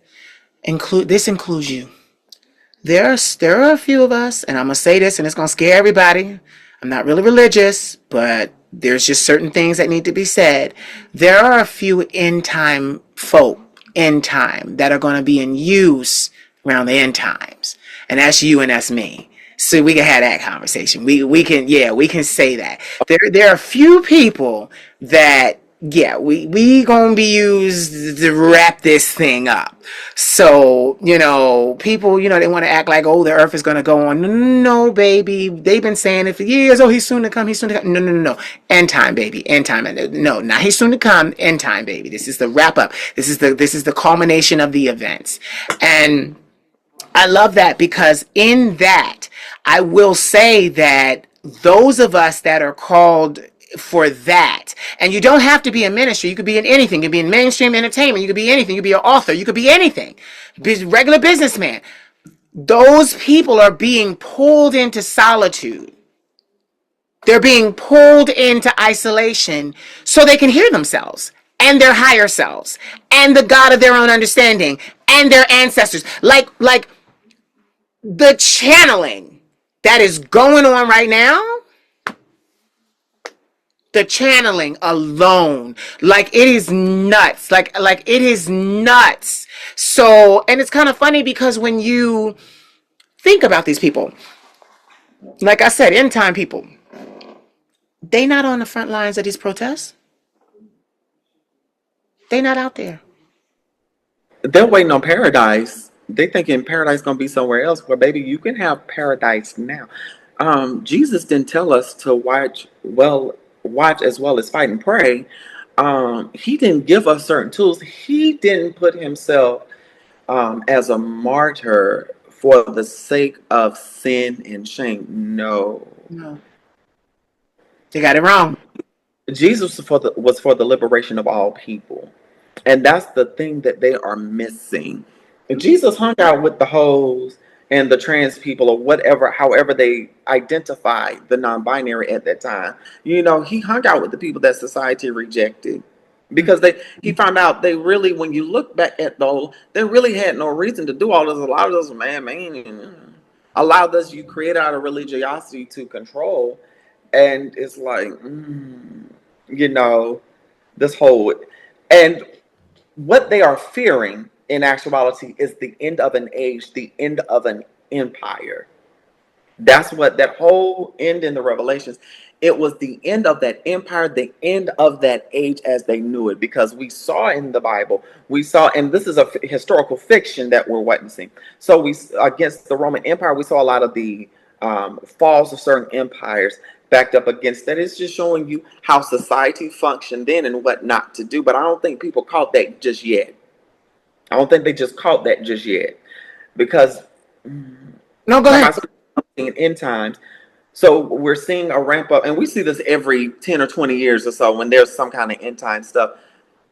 Includes you. There are a few of us, and I'm gonna say this, and it's gonna scare everybody. I'm not really religious, but there's just certain things that need to be said. There are a few end time folk, end time, that are gonna be in use around the end times, and that's you and that's me. So we can have that conversation. We can say that there are a few people that we gonna be used to wrap this thing up. So people they want to act like, oh, the earth is gonna go on. No, no, baby, they've been saying it for years. Oh, he's soon to come. He's soon to come. No, no, no, no. End time, baby. End time. No, not he's soon to come. End time, baby. This is the wrap up. This is the culmination of the events. And I love that because in that, I will say that those of us that are called for that, and you don't have to be in ministry, you could be in anything. You could be in mainstream entertainment, you could be anything, you could be an author, you could be anything. Regular businessman. Those people are being pulled into solitude. They're being pulled into isolation so they can hear themselves and their higher selves and the God of their own understanding and their ancestors. Like the channeling that is going on right now, the channeling alone, like it is nuts. Like it is nuts. So, and it's kind of funny because when you think about these people, like I said, end time people, they not on the front lines of these protests. They not out there. They're waiting on paradise. They thinking paradise gonna be somewhere else. Well, baby, you can have paradise now. Jesus didn't tell us to watch as well as fight and pray. He didn't give us certain tools. He didn't put himself as a martyr for the sake of sin and shame. No. No. You got it wrong. Jesus was for the liberation of all people. And that's the thing that they are missing. Jesus hung out with the hoes and the trans people or whatever, however they identify the non-binary at that time. You know, he hung out with the people that society rejected because he found out they really, when you look back at those, they really had no reason to do all this. A lot of this man. A lot of this you create out of religiosity to control, and it's like, you know, this whole and what they are fearing in actuality is the end of an age, the end of an empire. That's what that whole end in the Revelations. It was the end of that empire, the end of that age as they knew it, because we saw in the Bible, we saw, and this is a historical fiction that we're witnessing. So we, against the Roman Empire, we saw a lot of the falls of certain empires backed up against that. It's just showing you how society functioned then and what not to do. But I don't think people caught that just yet. I don't think they just caught that just yet, because No, go like I ahead. said, in end times. So we're seeing a ramp up, and we see this every 10 or 20 years or so when there's some kind of end time stuff.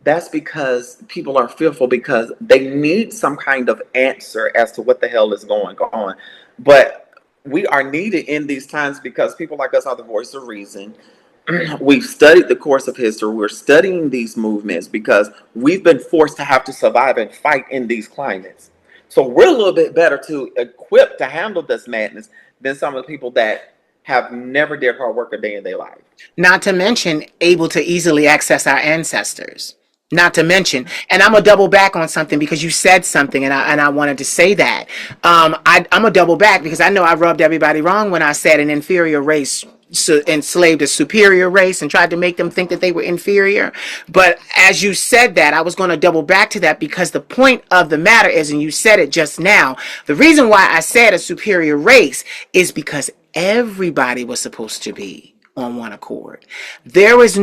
That's because people are fearful because they need some kind of answer as to what the hell is going on. But we are needed in these times because people like us are the voice of reason. We've studied the course of history. We're studying these movements because we've been forced to have to survive and fight in these climates. So we're a little bit better to equip to handle this madness than some of the people that have never did hard work a day in their life. Not to mention able to easily access our ancestors. Not to mention, and I'm gonna double back on something because you said something, and I wanted to say that. I'm gonna double back because I know I rubbed everybody wrong when I said an inferior race enslaved a superior race and tried to make them think that they were inferior. But as you said that, I was going to double back to that because the point of the matter is, and you said it just now, the reason why I said a superior race is because everybody was supposed to be on one accord. There was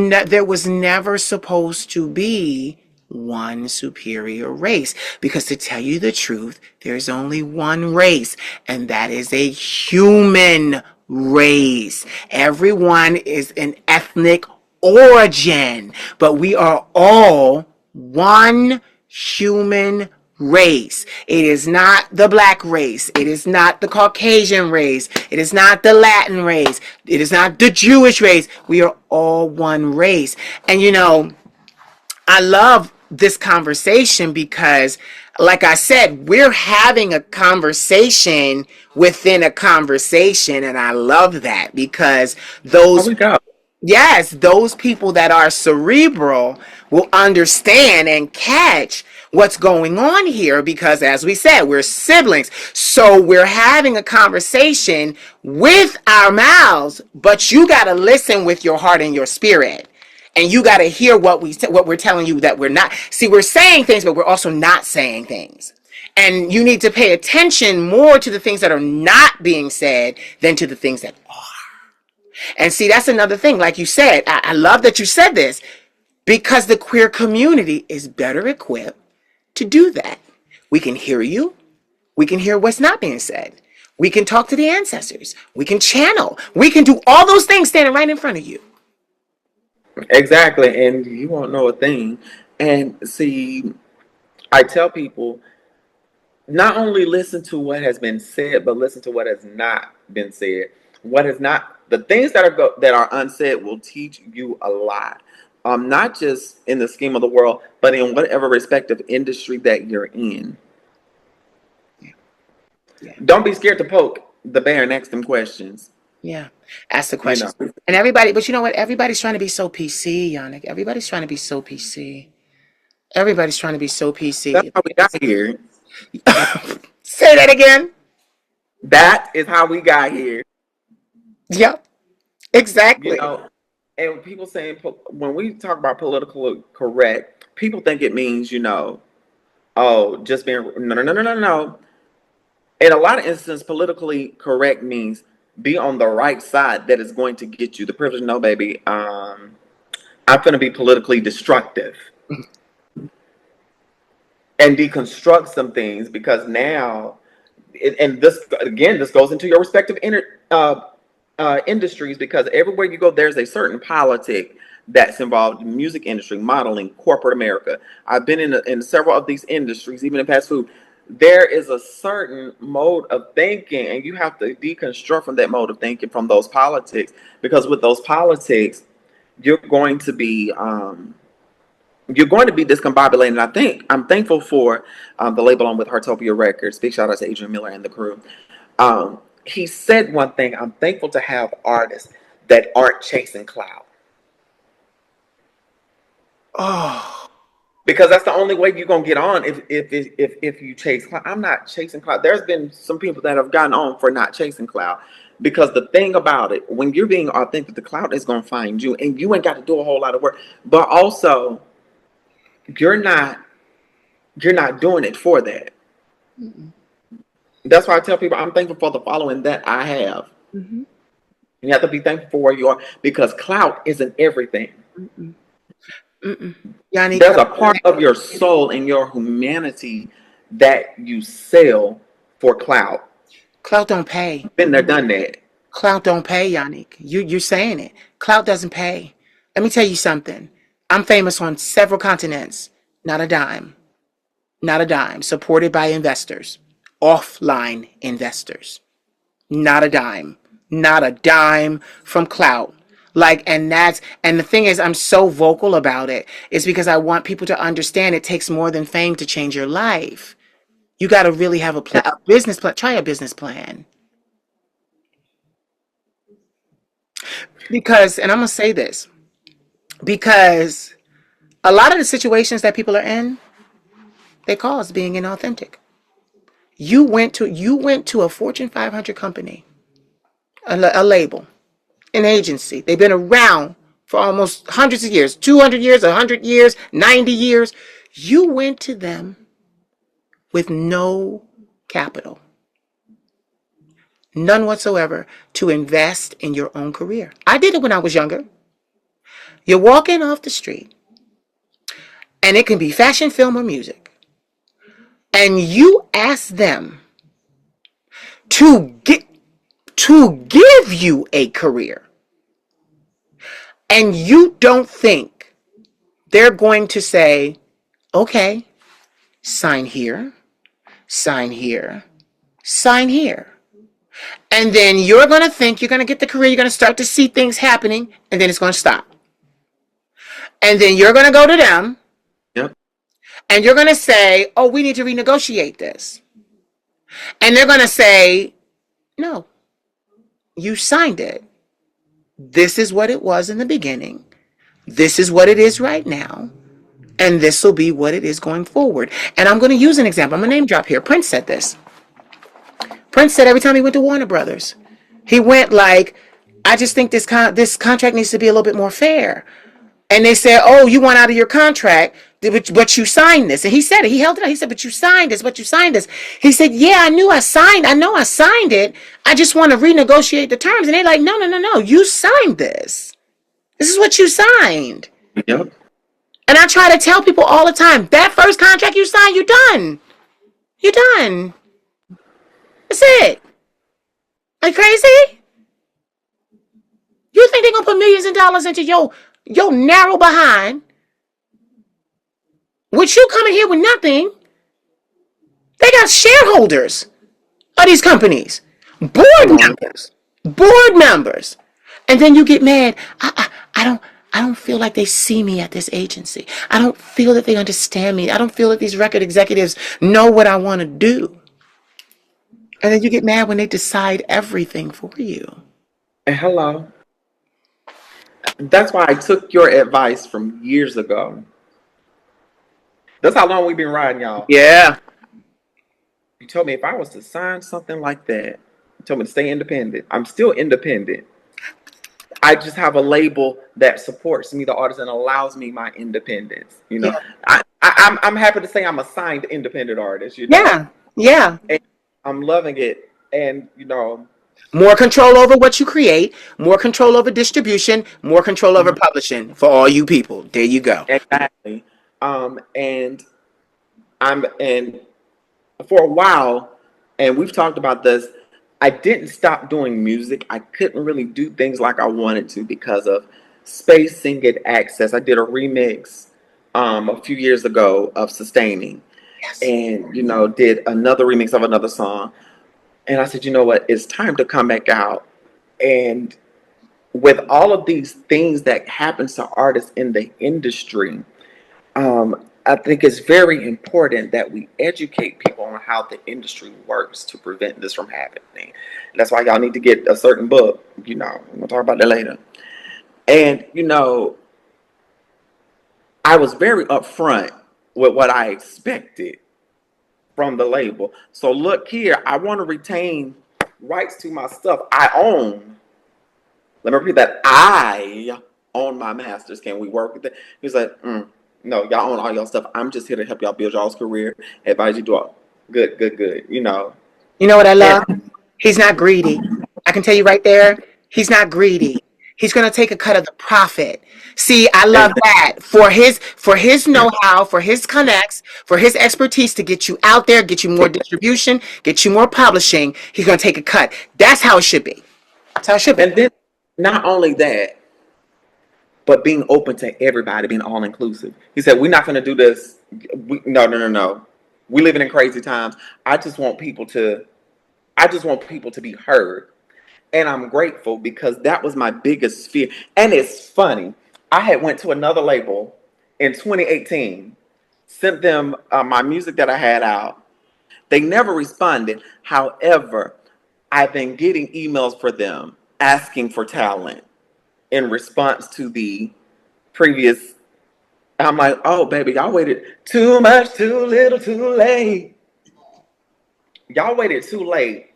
never supposed to be one superior race, because to tell you the truth, there's only one race, and that is a human race. Everyone is an ethnic origin, but we are all one human race. It is not the black race. It is not the Caucasian race. It is not the Latin race. It is not the Jewish race. We are all one race. And you know, I love this conversation because, like I said, we're having a conversation within a conversation. And I love that because Oh, those we go. yes, those people that are cerebral will understand and catch what's going on here because, as we said, we're siblings. So we're having a conversation with our mouths, but you got to listen with your heart and your spirit. And you got to hear what we're telling you that we're not. See, we're saying things, but we're also not saying things. And you need to pay attention more to the things that are not being said than to the things that are. And see, that's another thing. Like you said, I love that you said this because the queer community is better equipped to do that. We can hear you. We can hear what's not being said. We can talk to the ancestors. We can channel. We can do all those things standing right in front of you. Exactly. And you won't know a thing. And see, I tell people not only listen to what has been said, but listen to what has not been said. What has not, the things that that are unsaid will teach you a lot. Not just in the scheme of the world, but in whatever respective industry that you're in. Yeah. Don't be scared to poke the bear and ask them questions. Yeah. Ask the You know, questions. And everybody, but you know what? Everybody's trying to be so PC, Yannick. Everybody's trying to be so PC. Everybody's trying to be so that's PC. how we got here. Say that again. That is how we got here. Yep. You Exactly. know, and when people saying when we talk about political correct, people think it means, oh, just being no. In a lot of instances, politically correct means be on the right side that is going to get you the privilege. No, baby, I'm going to be politically destructive and deconstruct some things because now, and this again, this goes into your respective industries, because everywhere you go, there's a certain politic that's involved in music industry, modeling, corporate America. I've been in several of these industries, even in fast food. There is a certain mode of thinking, and you have to deconstruct from that mode of thinking, from those politics, because with those politics, you're going to be discombobulated. And I'm thankful for the label on with Heartopia Records. Big shout out to Adrian Miller and the crew. He said one thing: I'm thankful to have artists that aren't chasing clout. Oh, Because that's the only way you're gonna get on, if you chase clout. I'm not chasing clout. There's been some people that have gotten on for not chasing clout. Because the thing about it, when you're being authentic, the clout is gonna find you, and you ain't got to do a whole lot of work. But also, you're not doing it for that. mm-mm, That's why I tell people I'm thankful for the following that I have. mm-hmm, You have to be thankful for where you are, because clout isn't everything. mm-mm, mm-mm. Yannick, There's a part of your soul and your humanity that you sell for clout. clout don't pay. Been there, done that. Clout don't pay, Yannick. You're saying it. Clout doesn't pay. Let me tell you something. I'm famous on several continents. Not a dime. Not a dime. Supported by investors. Offline investors. Not a dime. Not a dime from clout. And the thing is, I'm so vocal about it. It's because I want people to understand it takes more than fame to change your life. You got to really have a business plan. Try a business plan. Because, and I'm going to say this, because a lot of the situations that people are in, they cause being inauthentic. You went to a Fortune 500 company, a label, an agency. They've been around for almost hundreds of years, 200 years, 100 years, 90 years. You went to them with no capital, none whatsoever, to invest in your own career. I did it when I was younger. You're walking off the street, and it can be fashion, film, or music, and you ask them to give you a career, and you don't think they're going to say, okay, sign here, sign here, sign here. And then you're going to think you're going to get the career, you're going to start to see things happening, and then it's going to stop. And then you're going to go to them, Yep. and you're going to say, oh, we need to renegotiate this. And they're going to say, no, you signed it. This is what it was in the beginning. This is what it is right now. And this will be what it is going forward. And I'm going to use an example. I'm going to name drop here. Prince said this. Prince said every time he went to Warner Brothers, he went like, I just think this contract needs to be a little bit more fair. And they said, oh, you want out of your contract, but you signed this. And he said it. He held it out. He said, but you signed this, but you signed this. He said, yeah, I know I signed it. I just want to renegotiate the terms. And they're like, no. You signed this. This is what you signed. Yep. And I try to tell people all the time, that first contract you signed, you're done. You're done. That's it. Are you crazy? You think they're going to put millions of dollars into your narrow behind, with you coming here with nothing? They got shareholders of these companies, board members, and then you get mad. I don't feel like they see me at this agency. I don't feel that they understand me. I don't feel that these record executives know what I want to do. And then you get mad when they decide everything for you. And hello. That's why I took your advice from years ago. That's how long we've been riding, y'all. Yeah. You told me if I was to sign something like that, you told me to stay independent. I'm still independent. I just have a label that supports me, the artist, and allows me my independence. You know, yeah. I'm happy to say I'm a signed independent artist. You know? Yeah. And I'm loving it, and you know, more control over what you create, more control over distribution, more control over publishing for all you people. There you go. Exactly. And for a while, and we've talked about this, I didn't stop doing music. I couldn't really do things like I wanted to because of spacing and access. I did a remix a few years ago of Sustaining, Yes. and did another remix of another song. And I said, you know what? It's time to come back out. And with all of these things that happens to artists in the industry, I think it's very important that we educate people on how the industry works to prevent this from happening. And that's why y'all need to get a certain book. We'll talk about that later. And I was very upfront with what I expected from the label. So look here, I want to retain rights to my stuff I own. Let me repeat that. I own my masters. Can we work with it? He's like, no, y'all own all y'all stuff. I'm just here to help y'all build y'all's career, advise you do all good, good, good. You know what I And love? He's not greedy. I can tell you right there, he's not greedy. He's going to take a cut of the profit. See, I love and that for his know-how, for his connects, for his expertise to get you out there, get you more distribution, get you more publishing. He's going to take a cut. That's how it should be. That's how it should be. and then not only that, but being open to everybody, being all inclusive. He said, "We're not going to do this. No, no, no, no. We living in crazy times. I just want people to. I just want people to be heard." And I'm grateful because that was my biggest fear. And it's funny. I had went to another label in 2018, sent them my music that I had out. They never responded. However, I've been getting emails for them asking for talent in response to the previous. I'm like, oh, baby, y'all waited too much, too little, too late. Y'all waited too late.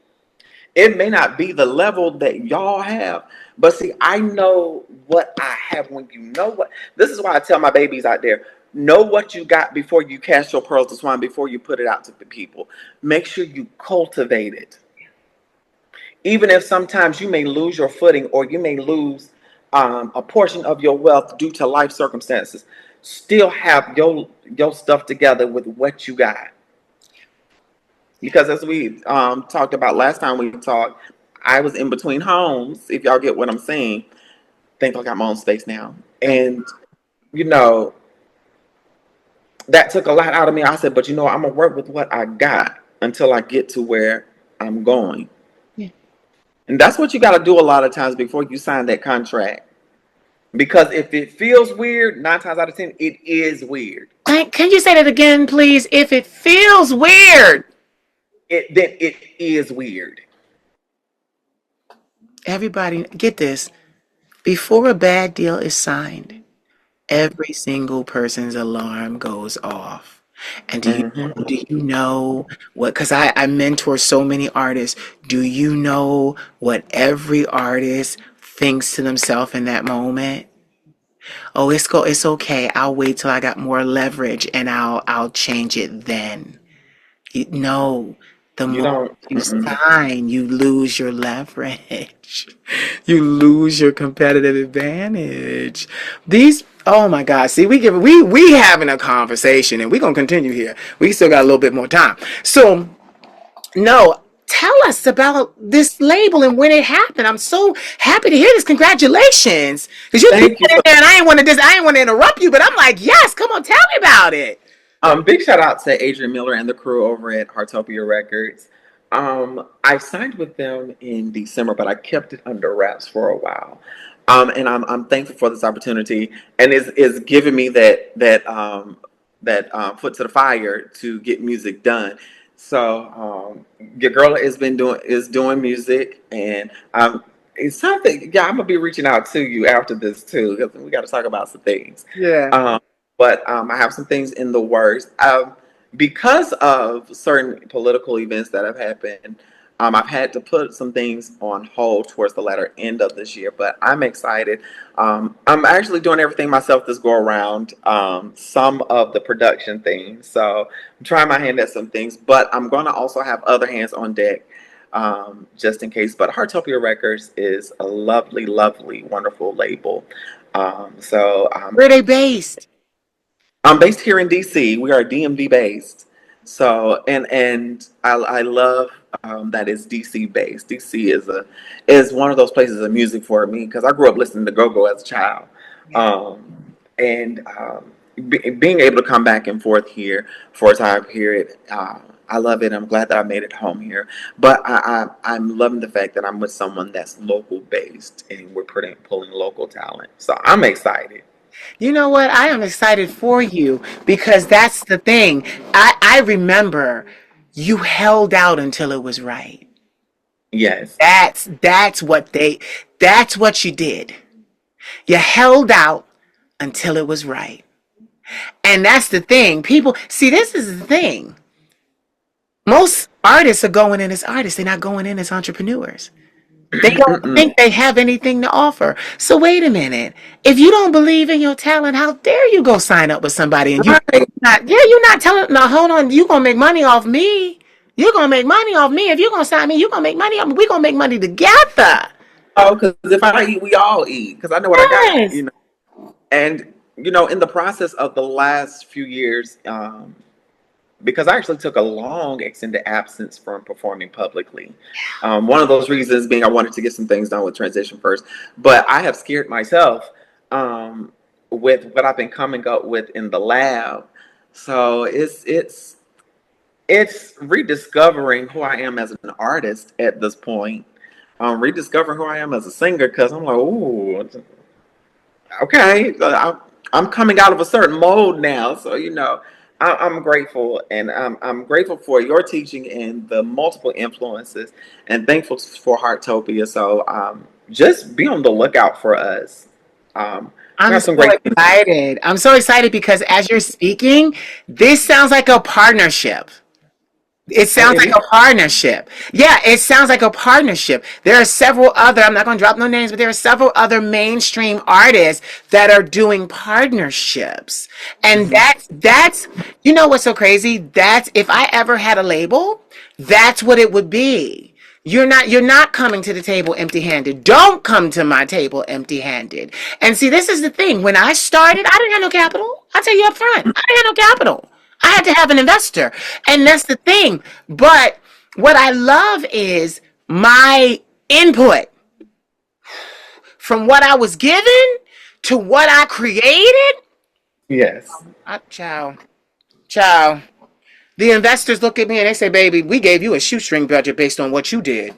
It may not be the level that y'all have, but see, I know what I have when you know what. This is why I tell my babies out there, know what you got before you cast your pearls to swine, before you put it out to the people. Make sure you cultivate it. Even if sometimes you may lose your footing or you may lose a portion of your wealth due to life circumstances, still have your stuff together with what you got. Because as we talked about last time we talked, I was in between homes, if y'all get what I'm saying. Think I got my own space now. And, you know, that took a lot out of me. I said, but I'm going to work with what I got until I get to where I'm going. Yeah. And that's what you got to do a lot of times before you sign that contract. Because if it feels weird, 9 times out of 10, it is weird. Can you say that again, please? If it feels weird. Then it is weird. Everybody, get this. Before a bad deal is signed, every single person's alarm goes off. And Hmm. do you know what? Because I mentor so many artists. Do you know what every artist thinks to themselves in that moment? Oh, it's okay. I'll wait till I got more leverage and I'll change it then. No, the You more don't. you sign, you lose your leverage. You lose your competitive advantage. Oh my God. See, we having a conversation and we're gonna continue here. We still got a little bit more time. So no, tell us about this label and when it happened. I'm so happy to hear this. Congratulations. Because you Thank you in so. there and I ain't want to interrupt you, but I'm like, yes, come on, tell me about it. Big shout out to Adrian Miller and the crew over at Heartopia Records. I signed with them in December, but I kept it under wraps for a while. And I'm thankful for this opportunity, and is giving me that foot to the fire to get music done. So your girl is doing music, and it's something. Yeah, I'm gonna be reaching out to you after this too, because we got to talk about some things. Yeah. But I have some things in the works. Because of certain political events that have happened, I've had to put some things on hold towards the latter end of this year. But I'm excited. I'm actually doing everything myself this go around. Some of the production things, so I'm trying my hand at some things. But I'm going to also have other hands on deck. Just in case. But Heartopia Records is a lovely, lovely, wonderful label. So Where are they based? I'm based here in DC. We are DMV based. So and I love that it's DC based. DC is one of those places of music for me because I grew up listening to go-go as a child, Yeah. and being able to come back and forth here for a time period. I love it. I'm glad that I made it home here, but I'm loving the fact that I'm with someone that's local based and we're pulling local talent. So I'm excited. You know what? I am excited for you because that's the thing. I remember you held out until it was right. Yes. That's what you did. You held out until it was right. And that's the thing. People see, this is the thing. Most artists are going in as artists, they're not going in as entrepreneurs. They don't Mm-mm. think they have anything to offer. So wait a minute. If you don't believe in your talent, how dare you go sign up with somebody and you Right. not, yeah, you're not telling, now hold on, you gonna make money off me. You're gonna make money off me. If you're gonna sign me, you're gonna make money off me. We're gonna make money together. Oh, because if I eat, we all eat. Because I know what I got. Yes. And in the process of the last few years, because I actually took a long extended absence from performing publicly. One of those reasons being I wanted to get some things done with transition first, but I have scared myself um, with what I've been coming up with in the lab. So it's rediscovering who I am as an artist at this point. Rediscovering who I am as a singer because I'm like, ooh, okay, so I'm coming out of a certain mode now. So I'm grateful, and I'm grateful for your teaching and the multiple influences, and thankful for Heartopia. So just be on the lookout for us. We I'm have some so great things. excited. I'm so excited because as you're speaking, this sounds like a partnership. It Oh, sounds it like is. a partnership. Yeah, it sounds like a partnership. There are several other, I'm not going to drop no names, but there are several other mainstream artists that are doing partnerships. And Mhm. that's you know what's so crazy? That's if I ever had a label, that's what it would be. You're not coming to the table empty-handed. Don't come to my table empty-handed. And see, this is the thing. When I started, I didn't have no capital. I'll tell you up front. I didn't have no capital. I had to have an investor. And that's the thing. But what I love is my input from what I was given to what I created. Yes. Ciao. Ciao. The investors look at me and they say, baby, we gave you a shoestring budget based on what you did.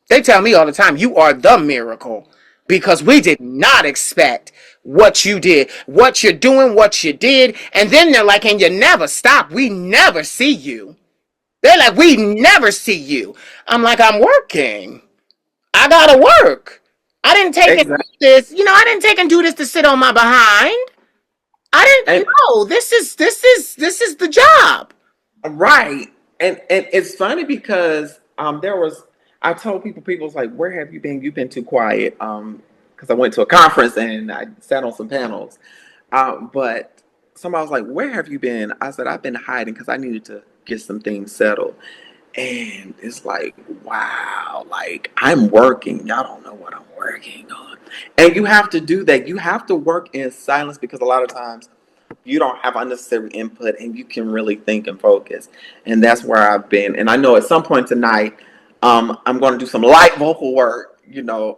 They tell me all the time, you are the miracle because we did not expect what you did, what you're doing, what you did. And then they're like, and you never stop. We never see you. They're like, we never see you. I'm like, I'm working. I gotta work. I didn't take and do Exactly. this. I didn't take and do this to sit on my behind. I didn't And know. This is the job. right. And it's funny because there was I told people was like, where have you been? You've been too quiet. Because I went to a conference and I sat on some panels. But somebody was like, where have you been? I said, I've been hiding because I needed to get some things settled. And it's like, wow, like I'm working. Y'all don't know what I'm working on. And you have to do that. You have to work in silence because a lot of times you don't have unnecessary input and you can really think and focus. And that's where I've been. And I know at some point tonight, I'm going to do some light vocal work,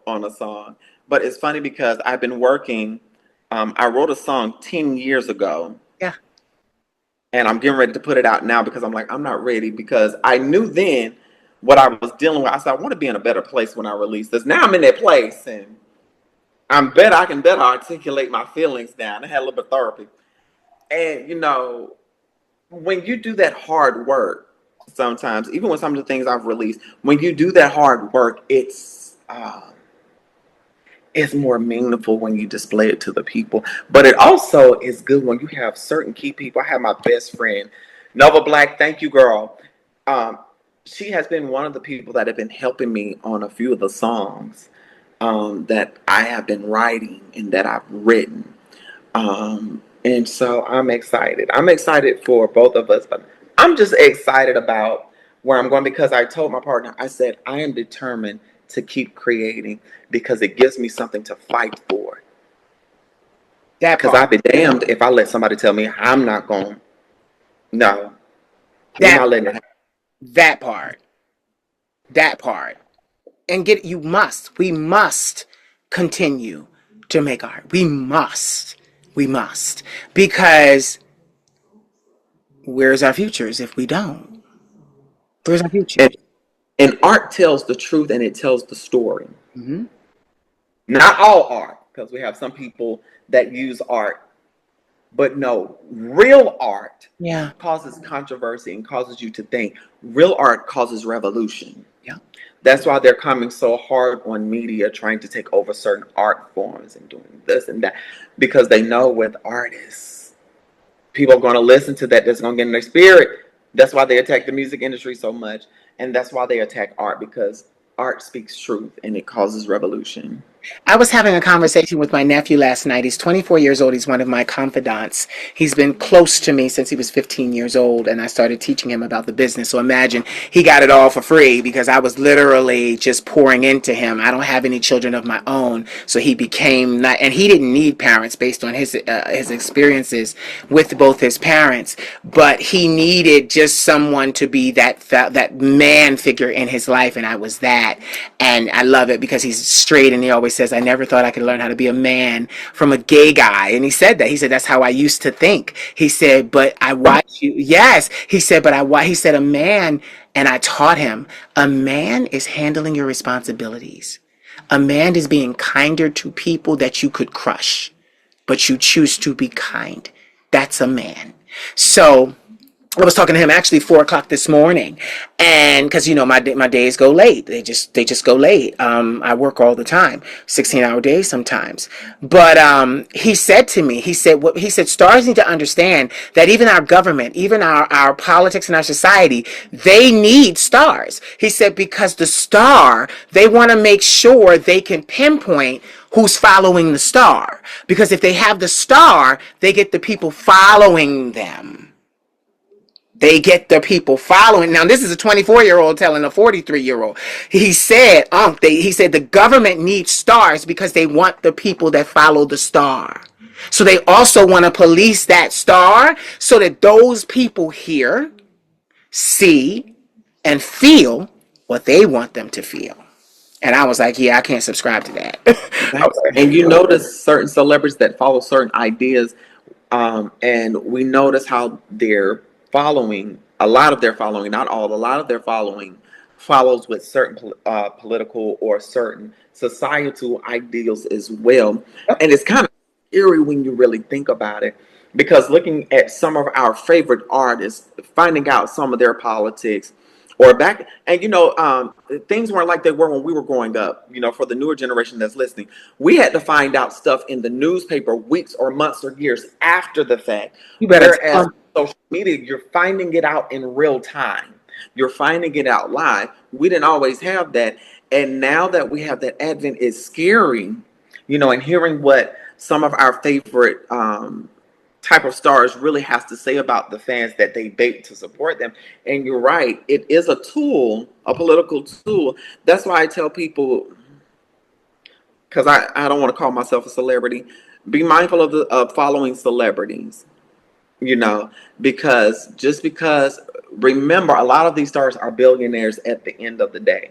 on a song. But it's funny because I've been working. I wrote a song 10 years ago Yeah. and I'm getting ready to put it out now because I'm like, I'm not ready because I knew then what I was dealing with. I said, I want to be in a better place when I release this. Now I'm in that place and I can better articulate my feelings now. And I had a little bit of therapy. And when you do that hard work, sometimes even with some of the things I've released, when you do that hard work, it's more meaningful when you display it to the people. But it also is good when you have certain key people. I have my best friend, Nova Black. Thank you, girl. Um, she has been one of the people that have been helping me on a few of the songs that I have been writing and that I've written. And so I'm excited. I'm excited for both of us, but I'm just excited about where I'm going because I told my partner, I said, I am determined to keep creating because it gives me something to fight for. That Because part. I'd be damned if I let somebody tell me I'm not going. No. We're That not letting it happen. that part. That part. And we must continue to make art. We must. We must. Because where's our futures if we don't? Where's our future? And, and art tells the truth and it tells the story. Hmm. Not all art, because we have some people that use art, but no, real art Yeah. causes controversy and causes you to think. Real art causes revolution. Yeah. That's why they're coming so hard on media, trying to take over certain art forms and doing this and that, because they know with artists, people are going to listen to that. That's going to get in their spirit. That's why they attack the music industry so much, and that's why they attack art, because art speaks truth and it causes revolution. I was having a conversation with my nephew last night. He's 24 years old. He's one of my confidants. He's been close to me since he was 15 years old, and I started teaching him about the business. So imagine he got it all for free because I was literally just pouring into him. I don't have any children of my own, so he became not, and he didn't need parents based on his experiences with both his parents, but he needed just someone to be that man figure in his life, and I was that, and I love it because he's straight and he always says, I never thought I could learn how to be a man from a gay guy. And he said that. He said, that's how I used to think. He said, but I watch you. Yes. He said, he said, a man, and I taught him, a man is handling your responsibilities. A man is being kinder to people that you could crush, but you choose to be kind. That's a man. So I was talking to him actually 4 o'clock this morning, and because my days go late, they just go late. I work all the time, 16-hour days sometimes. But he said to me, he said stars need to understand that even our government, even our politics and our society, they need stars. He said because the star, they want to make sure they can pinpoint who's following the star, because if they have the star, they get the people following them. They get the people following. Now, this is a 24-year-old telling a 43-year-old. He said, he said the government needs stars because they want the people that follow the star. So they also want to police that star so that those people hear, see, and feel what they want them to feel. And I was like, yeah, I can't subscribe to that. And you notice certain celebrities that follow certain ideas, and we notice how their following, a lot of their following, not all, a lot of their following follows with certain political or certain societal ideals as well. And it's kind of scary when you really think about it, because looking at some of our favorite artists, finding out some of their politics, or back, and things weren't like they were when we were growing up. For the newer generation that's listening, we had to find out stuff in the newspaper weeks or months or years after the fact. You better Whereas social media, you're finding it out in real time. You're finding it out live. We didn't always have that, and now that we have that advent, is scary. And hearing what some of our favorite type of stars really has to say about the fans that they bait to support them. And you're right, it is a tool, a political tool. That's why I tell people, because I don't want to call myself a celebrity, be mindful of following celebrities, because remember, a lot of these stars are billionaires at the end of the day.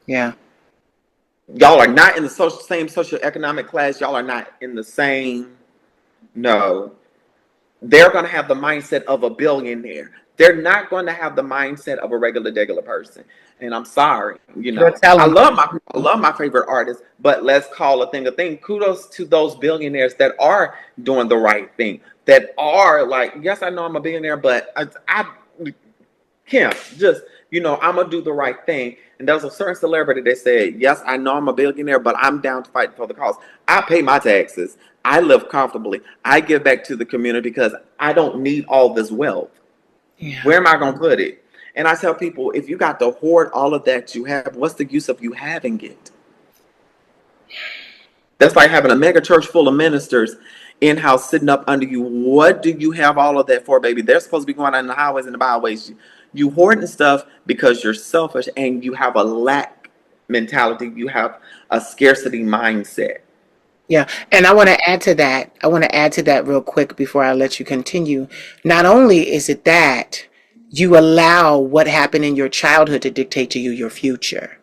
Yeah. Y'all are not in the same socioeconomic class. Y'all are not in the same, no. They're going to have the mindset of a billionaire. They're not going to have the mindset of a regular person. And I'm sorry, I love my favorite artists, but let's call a thing a thing. Kudos to those billionaires that are doing the right thing. That are like, yes, I know I'm a billionaire, but I can't just, I'm gonna do the right thing. And there was a certain celebrity that said, yes, I know I'm a billionaire, but I'm down to fight for the cause. I pay my taxes. I live comfortably. I give back to the community because I don't need all this wealth. Yeah. Where am I going to put it? And I tell people, if you got to hoard all of that you have, what's the use of you having it? That's like having a mega church full of ministers in-house sitting up under you. What do you have all of that for, baby? They're supposed to be going on the highways and the byways. You hoarding stuff because you're selfish and you have a lack mentality. You have a scarcity mindset. Yeah, and I want to add to that. I want to add to that real quick before I let you continue. Not only is it that you allow what happened in your childhood to dictate to you your future.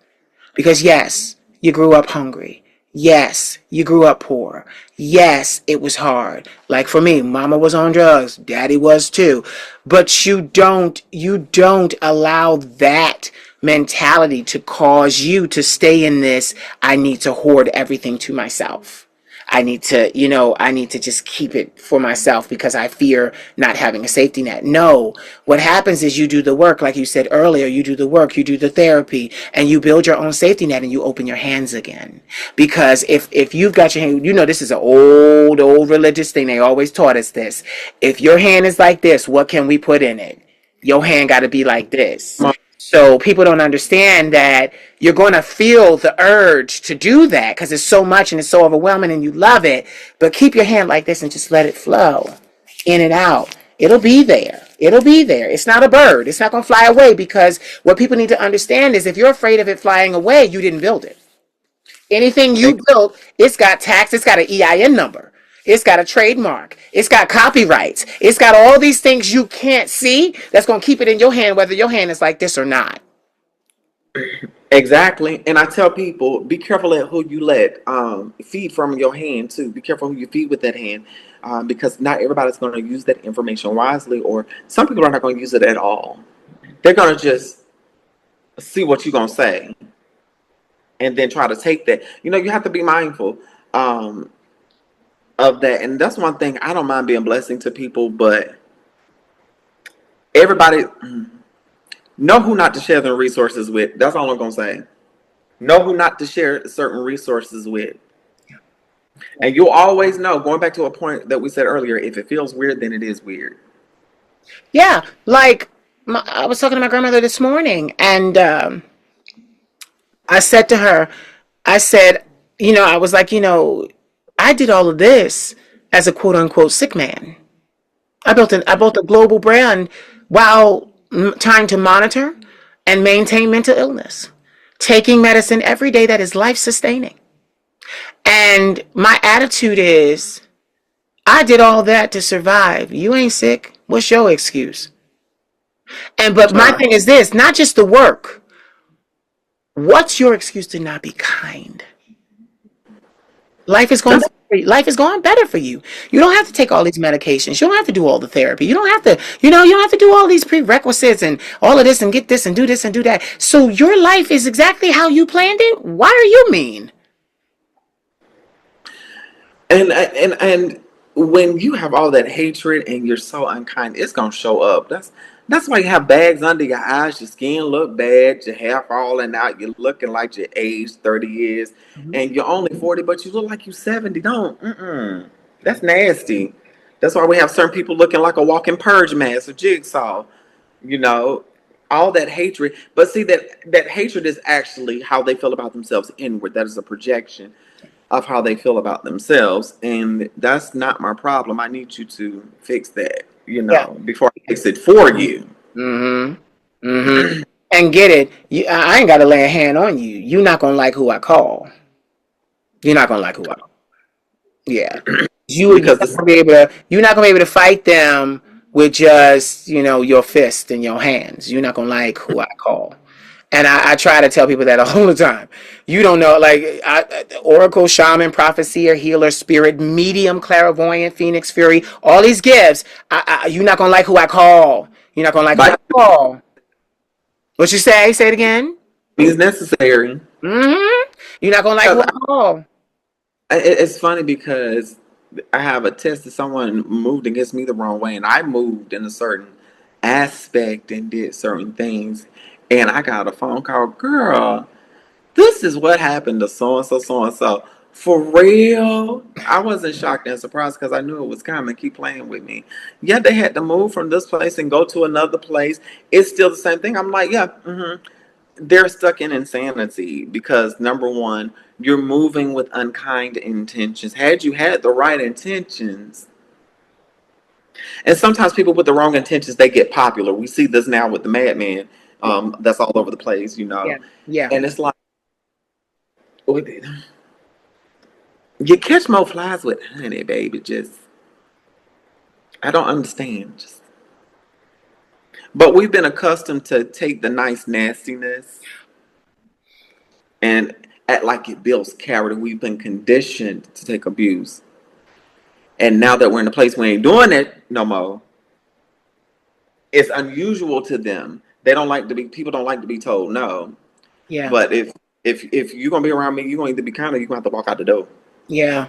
Because yes, you grew up hungry. Yes, you grew up poor. Yes, it was hard. Like for me, mama was on drugs, daddy was too. But you don't allow that mentality to cause you to stay in this I need to hoard everything to myself. I need to just keep it for myself because I fear not having a safety net. No, what happens is you do the work, like you said earlier, you do the work, you do the therapy, and you build your own safety net and you open your hands again. Because if you've got your hand, this is an old religious thing. They always taught us this. If your hand is like this, what can we put in it? Your hand got to be like this. So people don't understand that you're going to feel the urge to do that because it's so much and it's so overwhelming and you love it. But keep your hand like this and just let it flow in and out. It'll be there. It'll be there. It's not a bird. It's not going to fly away because what people need to understand is if you're afraid of it flying away, you didn't build it. Anything you built, it's got tax, it's got an EIN number. It's got a trademark. It's got copyrights. It's got all these things you can't see that's going to keep it in your hand, whether your hand is like this or not. Exactly. And I tell people, be careful at who you let feed from your hand too. Be careful who you feed with that hand, because not everybody's going to use that information wisely, or some people are not going to use it at all. They're going to just see what you're going to say and then try to take that. You have to be mindful of that. And that's one thing. I don't mind being a blessing to people, but everybody know who not to share their resources with. That's all I'm going to say. Know who not to share certain resources with. And you'll always know, going back to a point that we said earlier, if it feels weird, then it is weird. Yeah, like I was talking to my grandmother this morning, and I said to her, I said, I was like, I did all of this as a quote unquote sick man. I built a global brand while trying to monitor and maintain mental illness, taking medicine every day that is life sustaining. And my attitude is, I did all that to survive. You ain't sick. What's your excuse? But my thing is this, not just the work. What's your excuse to not be kind? Life is going better for you. You don't have to take all these medications. You don't have to do all the therapy. You don't have to, you don't have to do all these prerequisites and all of this and get this and do that. So your life is exactly how you planned it. Why are you mean? And when you have all that hatred and you're so unkind, it's gonna show up. That's why you have bags under your eyes. Your skin look bad. Your hair falling out. You're looking like you're aged 30 years, and you're only 40, but you look like you're 70. Don't. That's nasty. That's why we have certain people looking like a walking purge mask or jigsaw. You know, all that hatred. But see, that hatred is actually how they feel about themselves inward. That is a projection of how they feel about themselves, and that's not my problem. I need you to fix that, Yeah. before I fix it for you. And get it. I ain't got to lay a hand on you. You're not going to like who I call. You're not going to like who I call. Yeah. Because You're not gonna be able to fight them with just your fist and your hands. You're not gonna like who I call, and I try to tell people that all the time. You don't know, like oracle, shaman, prophecy, healer, spirit, medium, clairvoyant, phoenix, fury, all these gifts. You're not gonna like who I call. You're not gonna like who I call. What you say? Say it again. is necessary. You're not gonna like who I call. It's funny because I have a test that someone moved against me the wrong way, and I moved in a certain aspect and did certain things, and I got a phone call, girl. This is what happened to so and so, so and so. For real, I wasn't shocked and surprised because I knew it was coming. Keep playing with me. Yeah, they had to move from this place and go to another place. It's still the same thing. I'm like, yeah, they're stuck in insanity because number one, you're moving with unkind intentions. Had you had the right intentions, and sometimes people with the wrong intentions, they get popular. We see this now with the madman. That's all over the place, Yeah, yeah. and it's like, you catch more flies with honey, baby. Just, I don't understand. Just, But we've been accustomed to take the nice nastiness and act like it builds character. We've been conditioned to take abuse. And now that we're in a place we ain't doing it no more, it's unusual to them. They don't like to be people don't like to be told no. Yeah. But if you're gonna be around me, you're going to either be kind or you're gonna have to walk out the door. Yeah.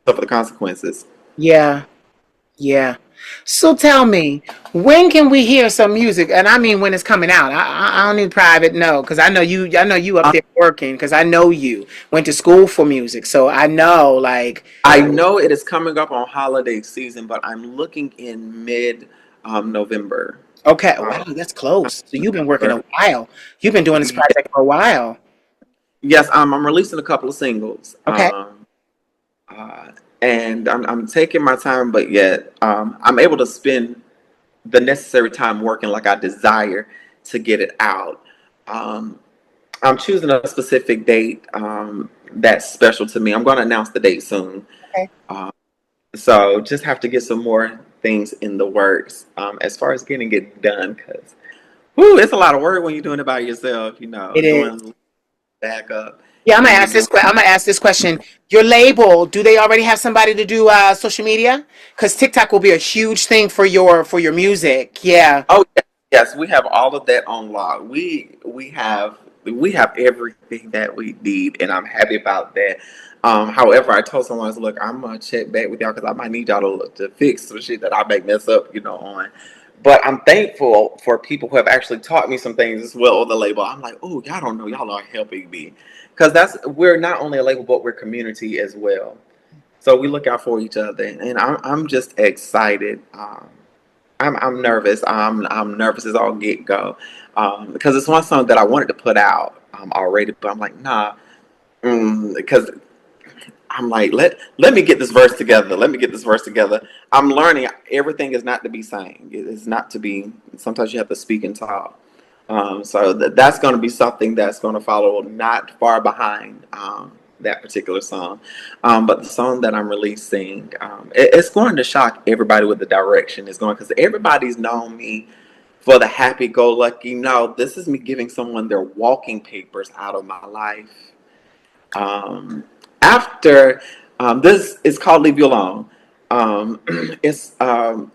Suffer the consequences. Yeah. Yeah. So tell me, when can we hear some music? And I mean, when it's coming out. I don't need private, no, because I know you. I know you up there working, because I know you went to school for music, so I know, like, I know it is coming up on holiday season, but I'm looking in mid November. okay, Um, wow, that's close. So you've been working a while. You've been doing this project for a while. yes, I'm releasing a couple of singles. Okay. Uh, and I'm taking my time, but yet I'm able to spend the necessary time working like I desire to get it out. Um, I'm choosing a specific date that's special to me. I'm going to announce the date soon. Okay. So just have to get some more things in the works as far as getting it done, because it's a lot of work when you're doing it by yourself, It is. doing backup. Yeah, I'm And gonna then ask this. I'm gonna ask this question. Your label, do they already have somebody to do social media? Because TikTok will be a huge thing for your music. Yeah. oh yes, we have all of that on lock. We have everything that we need, and I'm happy about that. However, I told someone, I was, look, I'm gonna check back with y'all because I might need y'all to fix some shit that I may mess up, on. But I'm thankful for people who have actually taught me some things as well on the label. I'm like, oh, y'all don't know, y'all are helping me, because we're not only a label, but we're community as well. So we look out for each other, and I'm just excited. I'm nervous. I'm nervous as all get go, because it's one song that I wanted to put out already, but I'm like, nah, because I'm like, let me get this verse together. Let me get this verse together. I'm learning everything is not to be sang. It is not to be. Sometimes you have to speak and talk. So that's going to be something that's going to follow not far behind that particular song. But the song that I'm releasing, it's going to shock everybody with the direction it's going, because everybody's known me for the happy-go-lucky. No, this is me giving someone their walking papers out of my life. Um, After this is called "Leave You Alone." It's about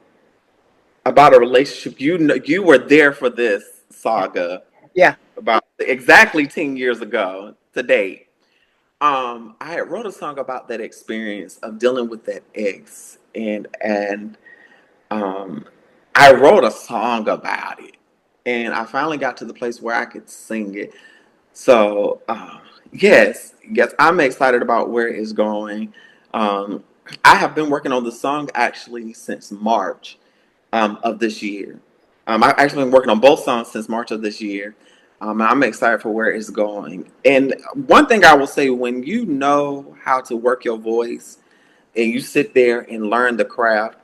a relationship. You were there for this saga Yeah. about exactly 10 years ago to date. I had wrote a song about that experience of dealing with that ex, and um, I wrote a song about it, and I finally got to the place where I could sing it. So yes, I'm excited about where it's going. Um, I have been working on the song actually since March of this year. I've actually been working on both songs since March of this year. I'm excited for where it's going. And one thing I will say, when you know how to work your voice and you sit there and learn the craft,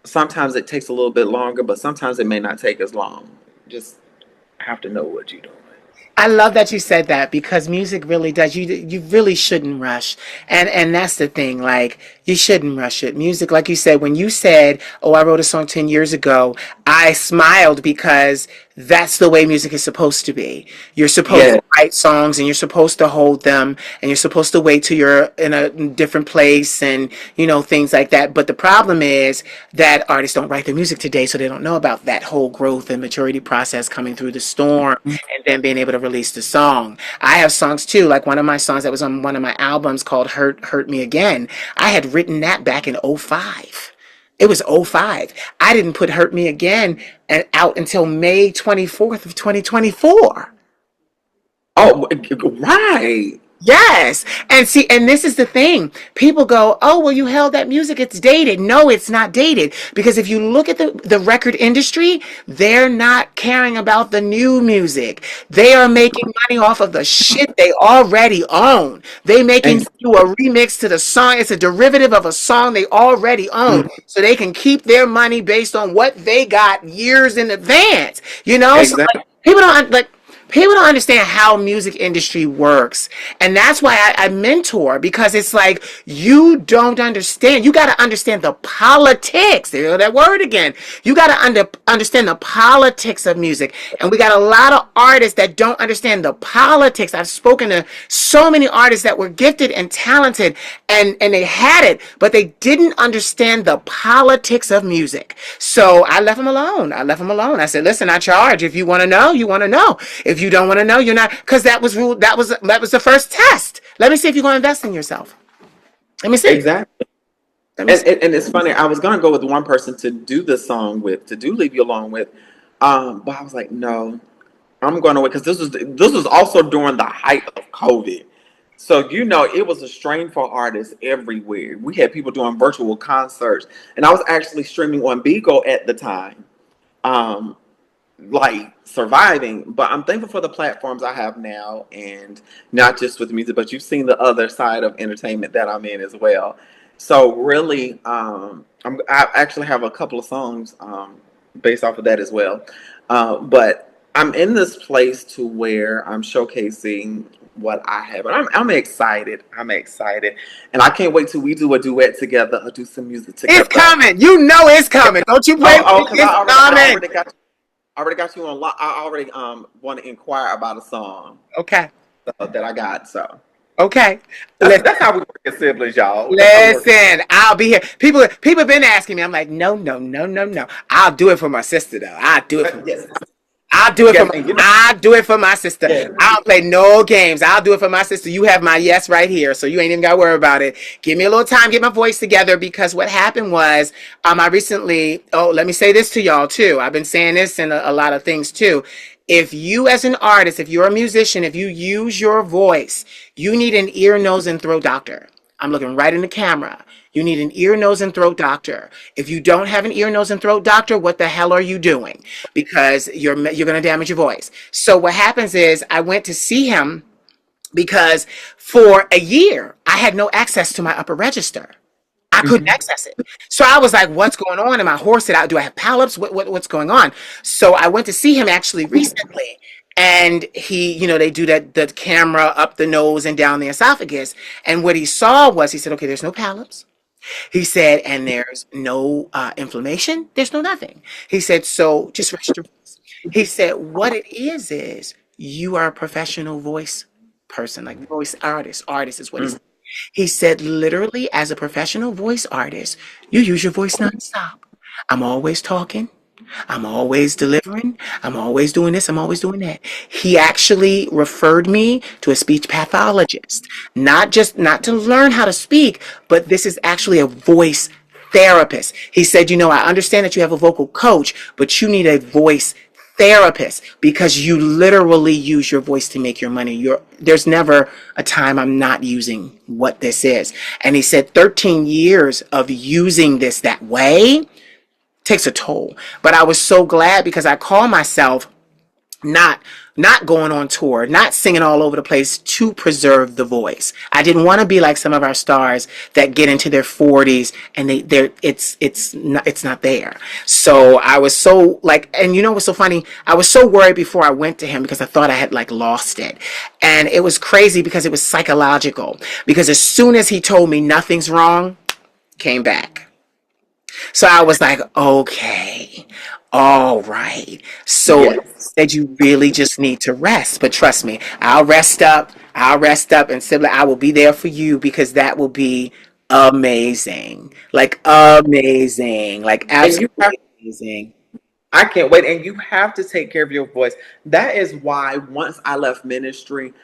sometimes it takes a little bit longer, but sometimes it may not take as long. Just have to know what you're doing. I love that you said that, because music really does. You really shouldn't rush, and that's the thing. Like, you shouldn't rush it. Music, like you said, when you said, "Oh, I wrote a song 10 years ago," I smiled, because that's the way music is supposed to be. You're supposed Yeah, to write songs, and you're supposed to hold them, and you're supposed to wait till you're in a different place, and things like that. But the problem is that artists don't write their music today, so they don't know about that whole growth and maturity process coming through the storm, and then being able to release the song. I have songs too, like one of my songs that was on one of my albums called Hurt Me Again. I had written that back in '05. It was '05. I didn't put Hurt Me Again out until May 24th of 2024. oh, right. Yes. And see, and this is the thing. People go, "Oh, well, you held that music. It's dated." No, it's not dated. Because if you look at the record industry, they're not caring about the new music. They are making money off of the shit they already own. They making And you a remix to the song. It's a derivative of a song they already own. So they can keep their money based on what they got years in advance. So exactly. like, people don't like. People don't understand how music industry works. And that's why I mentor, because it's like, you don't understand. You got to understand the politics. There, that word again. You got to understand the politics of music. And we got a lot of artists that don't understand the politics. I've spoken to so many artists that were gifted and talented, and they had it, but they didn't understand the politics of music. So I left them alone. I said, listen, I charge. If you want to know, you want to know. If you don't want to know, you're not. Because that was rule. That was the first test. Let me see if you're going to invest in yourself. Let me see. Exactly. Let me see. And it's funny. I was gonna go with one person to do the song with, to do "Leave You Alone" with, but I was like, no, I'm going to wait, because this was also during the height of COVID. So it was a strain for artists everywhere. We had people doing virtual concerts, and I was actually streaming on Bigo at the time. Um, like surviving, but I'm thankful for the platforms I have now, and not just with music, but you've seen the other side of entertainment that I'm in as well. So really, I actually have a couple of songs based off of that as well. But I'm in this place to where I'm showcasing what I have, and I'm excited. I'm excited, and I can't wait till we do a duet together or do some music It's together. coming. You know it's coming. Don't you play with me. Because It's coming. I already got you on. I already want to inquire about a song Okay. that I got. So Okay. that's how we work as siblings, y'all. That's how we work. Listen, I'll be here. People have been asking me. I'm like, no, no, no, no, no. I'll do it for my sister though. I'll do it for my Yes, sister. I'll do it for yes, my and I'll do it for my sister. yes. I don't play no games. I'll do it for my sister. You have my yes right here, so you ain't even gotta worry about it. Give me a little time, get my voice together, because what happened was I recently, let me say this to y'all too. I've been saying this in a lot of things too. If you as an artist, if you're a musician, if you use your voice, you need an ear, nose, and throat doctor. I'm looking right in the camera. You need an ear, nose, and throat doctor. If you don't have an ear, nose, and throat doctor, what the hell are you doing? Because you're going to damage your voice. So what happens is I went to see him because for a year I had no access to my upper register. I couldn't Hmm. access it. So I was like, what's going on? Am I hoarse? Do I have polyps? What's going on? So I went to see him actually recently. And he, they do the camera up the nose and down the esophagus. And what he saw was, he said, okay, there's no polyps. He said, and there's no inflammation. There's no nothing. He said, so just rest your voice. He said, what it is you are a professional voice person, like voice artist. Artist is what he said. He said, literally, as a professional voice artist, you use your voice nonstop. I'm always talking. I'm always delivering. I'm always doing this. I'm always doing that. He actually referred me to a speech pathologist, not to learn how to speak, but this is actually a voice therapist. He said, I understand that you have a vocal coach, but you need a voice therapist because you literally use your voice to make your money. There's never a time I'm not using what this is. And he said 13 years of using this that way takes a toll. But I was so glad because I call myself not going on tour, not singing all over the place to preserve the voice. I didn't want to be like some of our stars that get into their 40s and it's not there. So I was so like, and what's so funny? I was so worried before I went to him because I thought I had like lost it. And it was crazy because it was psychological. Because as soon as he told me nothing's wrong, came back. So I was like, okay, all right. So Yes. said you really just need to rest. But trust me, I'll rest up. I'll rest up and simply I will be there for you because that will be amazing. Like amazing. Like And you have. absolutely amazing. I can't wait. And you have to take care of your voice. That is why once I left ministry,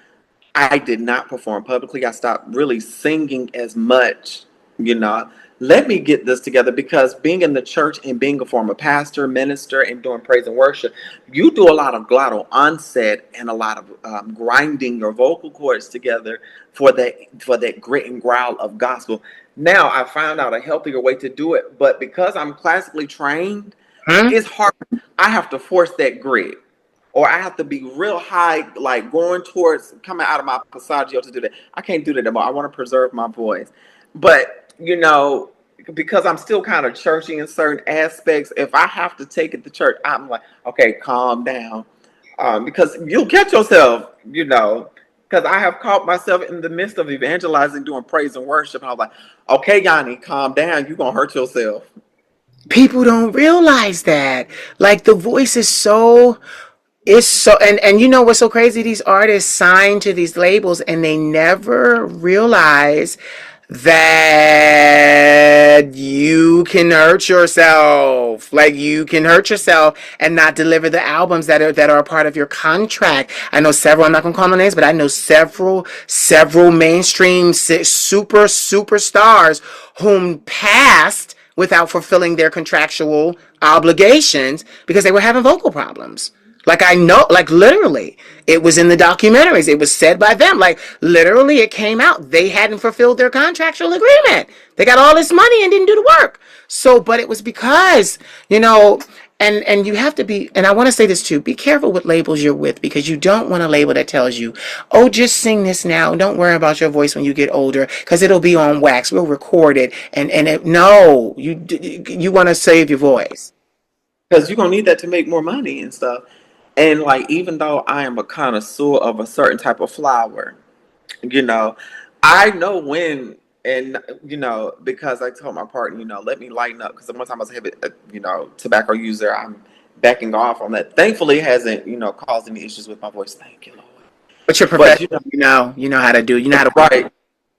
I did not perform publicly. I stopped really singing as much, you know. Let me get this together, because being in the church and being a former pastor, minister, and doing praise and worship, you do a lot of glottal onset and a lot of grinding your vocal cords together for that grit and growl of gospel. Now I found out a healthier way to do it, but because I'm classically trained, Hmm? it's hard. I have to force that grit, or I have to be real high, like going towards coming out of my passaggio to do that. I can't do that anymore. I want to preserve my voice, but because I'm still kind of churchy in certain aspects, if I have to take it to church, I'm like, okay, calm down. because you'll catch yourself, because I have caught myself in the midst of evangelizing, doing praise and worship, and I was like, okay, Yanni, calm down. You're going to hurt yourself. People don't realize that. Like the voice is so it's so and you know what's so crazy? These artists sign to these labels and they never realize that you can hurt yourself. Like you can hurt yourself and not deliver the albums that are a part of your contract. I know several, I'm not gonna call no names, but I know several mainstream superstars whom passed without fulfilling their contractual obligations because they were having vocal problems. Like I know, like literally, it was in the documentaries. It was said by them. Like literally, it came out. They hadn't fulfilled their contractual agreement. They got all this money and didn't do the work. So, but it was because, and you have to be, and I want to say this too, be careful what labels you're with because you don't want a label that tells you, oh, just sing this now. Don't worry about your voice when you get older because it'll be on wax. We'll record it. No, you want to save your voice. Because you're going to need that to make more money and stuff. And like, even though I am a connoisseur of a certain type of flower, you know, I know when, and because I told my partner, let me lighten up. Because one time I was a heavy, tobacco user. I'm backing off on that. Thankfully, it hasn't, caused any issues with my voice. Thank you, Lord. But you're professional. You know how to do. You know how to right.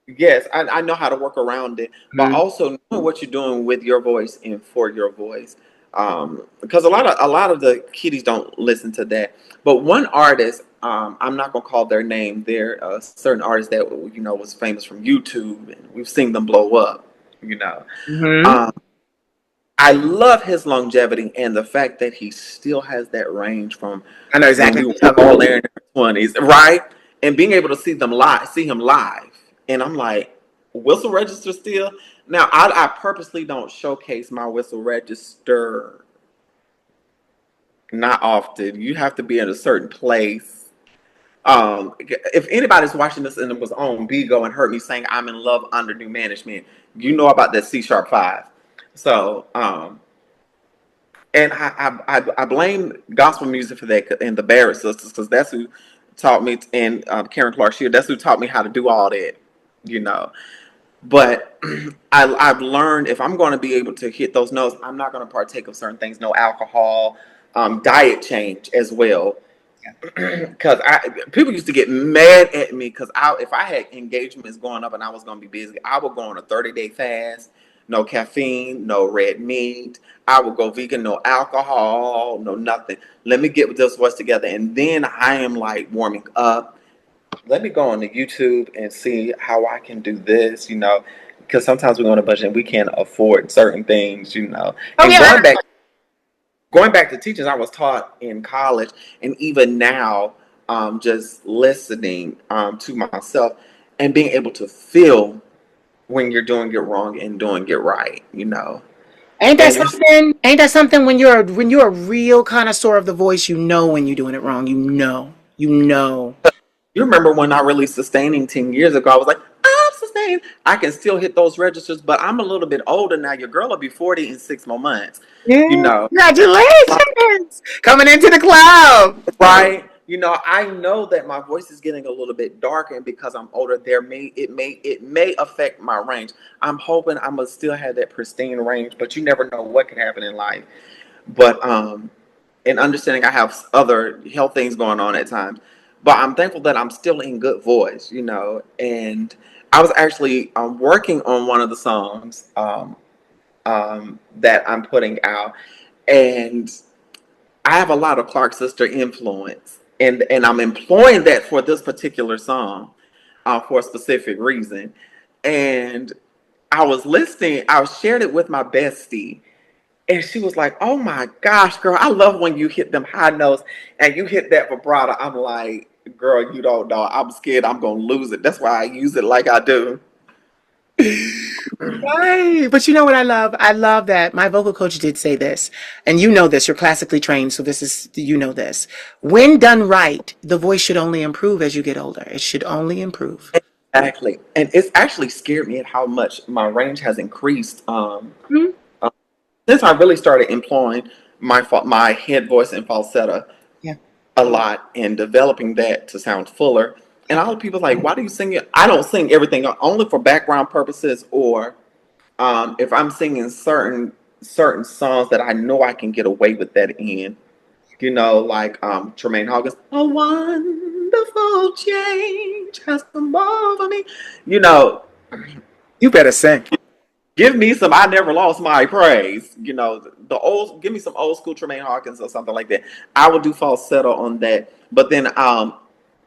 Yes, I know how to work around it, but Mhm. also know what you're doing with your voice and for your voice. Because a lot of the kiddies don't listen to that. But one artist, I'm not gonna call their name. They're a certain artist that was famous from YouTube, and we've seen them blow up. You know, Mhm. um, I love his longevity and the fact that he still has that range from I know when exactly we what were you're talking all about. there in our 20s, right? And being able to see him live, and I'm like, whistle register still. Now, I purposely don't showcase my whistle register not often. You have to be in a certain place. If anybody's watching this and it was on Bigo and heard me saying I'm in love under new management, you know about that C#5. So, and I blame gospel music for that and the Barrett sisters because that's who taught me, and Karen Clark Sheard, that's who taught me how to do all that, you know. But I've learned if I'm going to be able to hit those notes, I'm not going to partake of certain things. No alcohol, diet change as well. Because people used to get mad at me because if I had engagements going up and I was going to be busy, I would go on a 30-day fast, no caffeine, no red meat. I would go vegan, no alcohol, no nothing. Let me get this voice together, and then I am like warming up. Let me go on to YouTube and see how I can do this, because sometimes we go on a budget and we can't afford certain things. Oh And yeah. going back to teachers, I was taught in college, and even now, just listening to myself and being able to feel when you're doing it wrong and doing it right. Ain't that And you something? Ain't that something when you're a real connoisseur of the voice, you know when you're doing it wrong. You know. You know. you remember when I released Sustaining 10 years ago, I was like, I'm sustained. I can still hit those registers, but I'm a little bit older now. Your girl will be 40 in 6 more months. You Yeah. know, Congratulations. Coming into the club. right? I know that my voice is getting a little bit darker, and because I'm older, it may affect my range. I'm hoping I'm gonna still have that pristine range, but you never know what can happen in life. But and understanding I have other health things going on at times, but I'm thankful that I'm still in good voice. And I was actually working on one of the songs that I'm putting out, and I have a lot of Clark sister influence, and I'm employing that for this particular song, for a specific reason. And I was listening, I shared it with my bestie, and she was like, "Oh my gosh, girl, I love when you hit them high notes and you hit that vibrato." I'm like, "Girl, you don't know. I'm scared I'm gonna lose it. That's why I use it like I do." Right. But you know what I love? I love that my vocal coach did say this. And you know this. You're classically trained, so you know this. When done right, the voice should only improve as you get older. It should only improve. Exactly, and it's actually scared me at how much my range has increased. Mhm. Since I really started employing my head voice and falsetto. Yeah. a lot in developing that to sound fuller. And all the people like, why do you sing it? I don't sing everything only for background purposes, or if I'm singing certain songs that I know I can get away with that in. You know, like Tremaine Hawkins, a wonderful change has come over me. You know, You better sing. give me some I Never Lost My Praise. You know, give me some old school Tremaine Hawkins or something like that. I will do falsetto on that. But then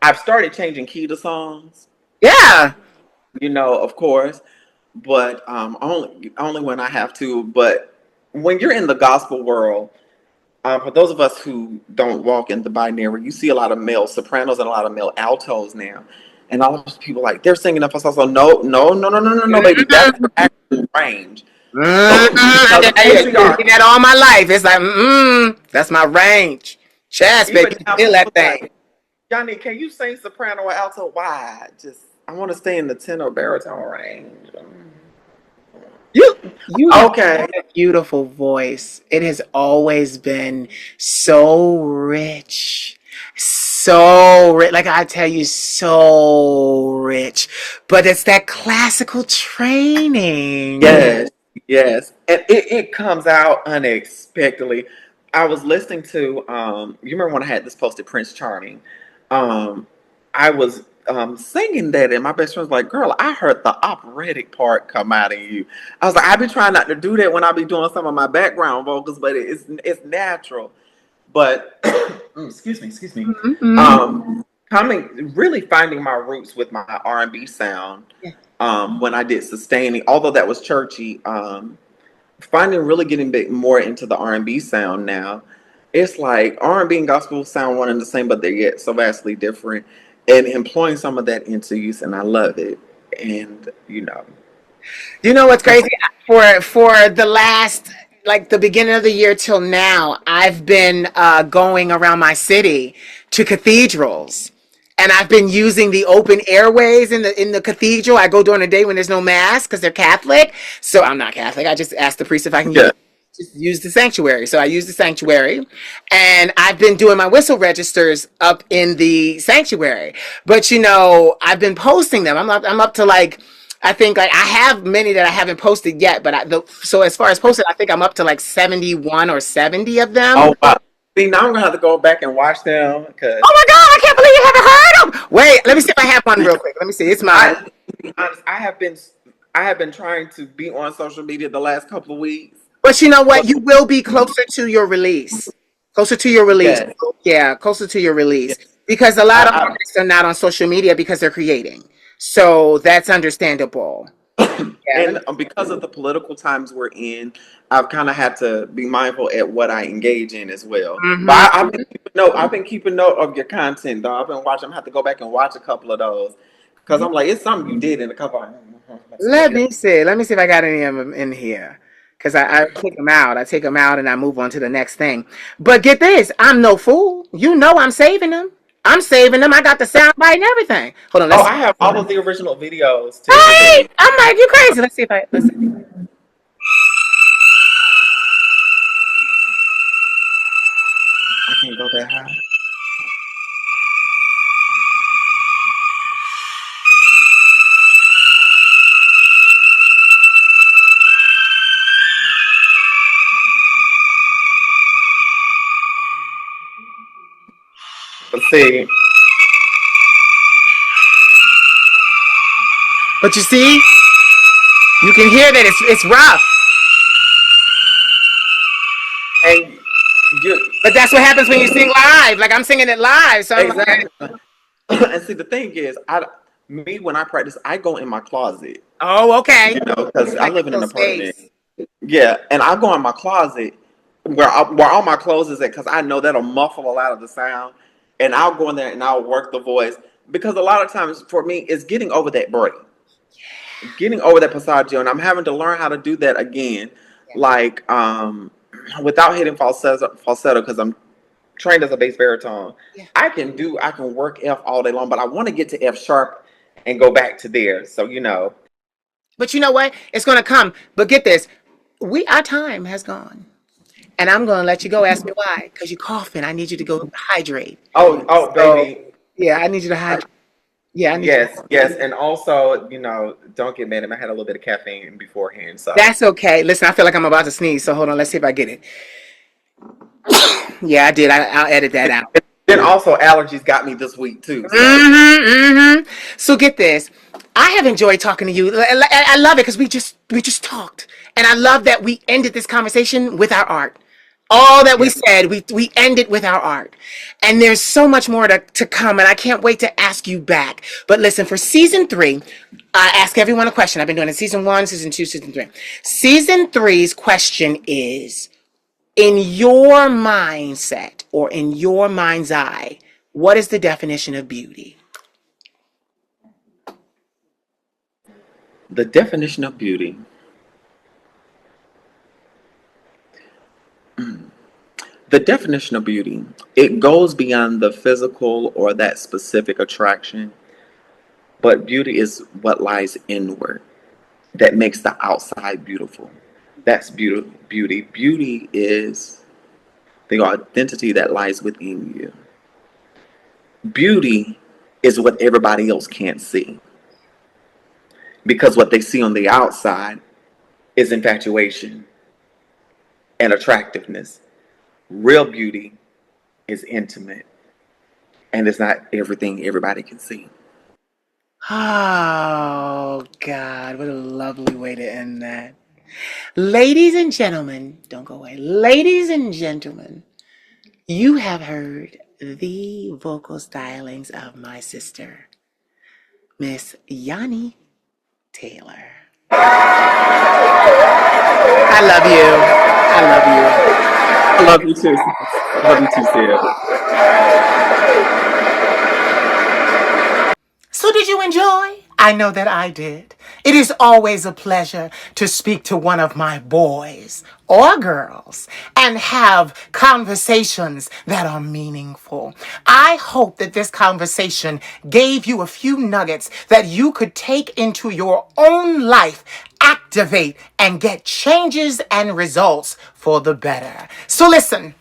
I've started changing key to songs, Yeah. you know, of course, but only when I have to. But when you're in the gospel world, for those of us who don't walk in the binary, you see a lot of male sopranos and a lot of male altos now. And all those people like they're singing up for so no, no, no, no, no, no, no, baby. That's your actual range. I Because the did patriarch, that all my life. It's like, that's my range. Chest, baby, even now, feel that people thing. like, Johnny, can you sing soprano or alto? Why? Just I want to stay in the tenor baritone range. You have Okay. a beautiful voice. It has always been so rich. So rich. Like I tell you, so rich. But it's that classical training. Yes, yes. And it comes out unexpectedly. I was listening to you remember when I had this posted Prince Charming. Um I was singing that and my best friend was like, girl, I heard the operatic part come out of you. I was like, I've been trying not to do that when I be doing some of my background vocals, but it's natural. But excuse me. Mm-hmm. Coming really finding my roots with my R&B sound when I did sustaining, although that was churchy, finding really getting bit more into the R&B sound now. It's like R&B and gospel sound one and the same, but they're yet so vastly different. And employing some of that into use, and I love it. And You know what's crazy? For the last, like the beginning of the year till now, I've been going around my city to cathedrals, and I've been using the open airways in the cathedral. I go during the day when there's no mass because they're Catholic. So I'm not Catholic. I just asked the priest if I can yeah, use the sanctuary. So I use the sanctuary, and I've been doing my whistle registers up in the sanctuary. But I've been posting them. I'm up to like. I think like I have many that I haven't posted yet, but so as far as posted, I think I'm up to like 71 or 70 of them. oh wow. See, now I'm gonna have to go back and watch them because Oh my God, I can't believe you haven't heard them. Wait, let me see if I have one real quick. Let me see. It's mine. to be honest, I have been trying to be on social media the last couple of weeks. But you know what? But You will be closer to your release. Closer to your release. yes, Yeah, closer to your release. yes. Because a lot of I, artists are not on social media because they're creating. So that's understandable. Yeah, let me. and because of the political times we're in, I've kind of had to be mindful at what I engage in as well. But Mhm. I've been keeping note of your content, though. I've been watching. I have to go back and watch a couple of those because I'm like, it's something you did in a couple. Let's Let check it. me see. Let me see if I got any of them in here. Because I take them out. I take them out and I move on to the next thing. But get this. I'm no fool. You know I'm saving them. I'm saving them. I got the sound bite and everything. Hold on. Oh, Let's see. I have all of the original videos too. Just Right. in I'm like, you crazy. Let's see if let's see. I can't go that high. Let's see. But you see, you can hear that it's rough. And you But that's what happens when you sing live. Like I'm singing it live. So I'm like, exactly. And see, the thing is, when I practice, I go in my closet. oh, okay. Because I Like live in a an little apartment. space. Yeah, and I go in my closet where all my clothes is at because I know that'll muffle a lot of the sound, and I'll go in there and I'll work the voice because a lot of times for me it's getting over that break, getting over that passaggio, and I'm having to learn how to do that again, Yeah. like without hitting falsetto because I'm trained as a bass baritone. Yeah. I can work F all day long, but I want to get to F sharp and go back to there. So But you know what? It's gonna come. But get this. Our time has gone. And I'm going to let you go. Ask me why. Because you're coughing. I need you to go hydrate. Oh, So, baby. yeah, I need you to I, hydrate. Yeah, I need you. yes, yes. And also, don't get mad at me. I had a little bit of caffeine beforehand. So, That's okay. Listen, I feel like I'm about to sneeze. So hold on. Let's see if I get it. Yeah, I did. I'll edit that out. then also allergies got me this week too. So, So get this. I have enjoyed talking to you. I love it because we just talked, and I love that we ended this conversation with our art. All that we yeah. said, we ended with our art, and there's so much more to come, and I can't wait to ask you back. But listen, for season 3, I ask everyone a question. I've been doing it season 1, season 2, season 3. Season three's question is: in your mindset or in your mind's eye, what is the definition of beauty? The definition of beauty. The definition of beauty, it goes beyond the physical or that specific attraction, but beauty is what lies inward that makes the outside beautiful. That's beauty. Beauty is the identity that lies within you. Beauty is what everybody else can't see because what they see on the outside is infatuation and attractiveness. Real beauty is intimate and it's not everything everybody can see. Oh, God, what a lovely way to end that. Ladies and gentlemen, don't go away. Ladies and gentlemen, you have heard the vocal stylings of my sister, Miss Yannick Taylor. I love you. I love you. I love you too. I love you too, Sid. So did you enjoy? I know that I did. It is always a pleasure to speak to one of my boys or girls and have conversations that are meaningful. I hope that this conversation gave you a few nuggets that you could take into your own life, activate, and get changes and results for the better. So listen.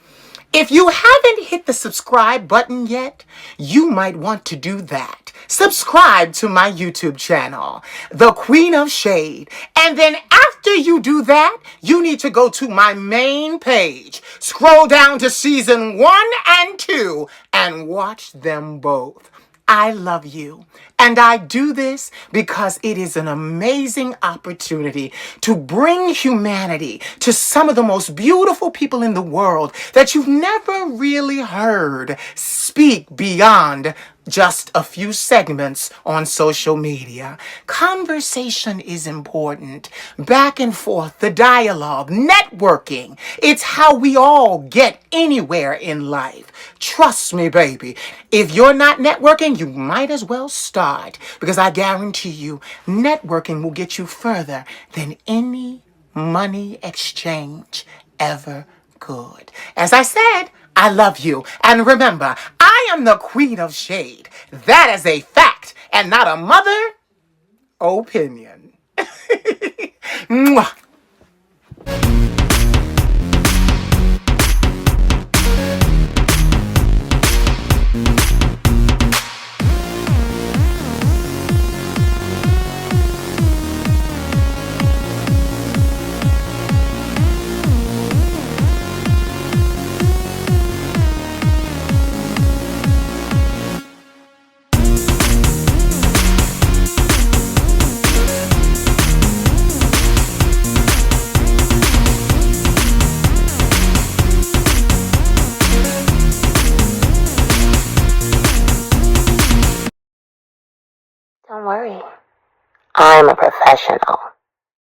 If you haven't hit the subscribe button yet, you might want to do that. Subscribe to my YouTube channel, The Queen of Shade. And then after you do that, you need to go to my main page, scroll down to season 1 and 2, and watch them both. I love you. And I do this because it is an amazing opportunity to bring humanity to some of the most beautiful people in the world that you've never really heard speak beyond just a few segments on social media. Conversation is important. Back and forth, the dialogue, networking. It's how we all get anywhere in life. Trust me, baby. If you're not networking, you might as well start, because I guarantee you, networking will get you further than any money exchange ever could. As I said, I love you. And remember, I am the Queen of Shade. That is a fact and not a mother opinion. Mwah. Don't worry. I'm a professional.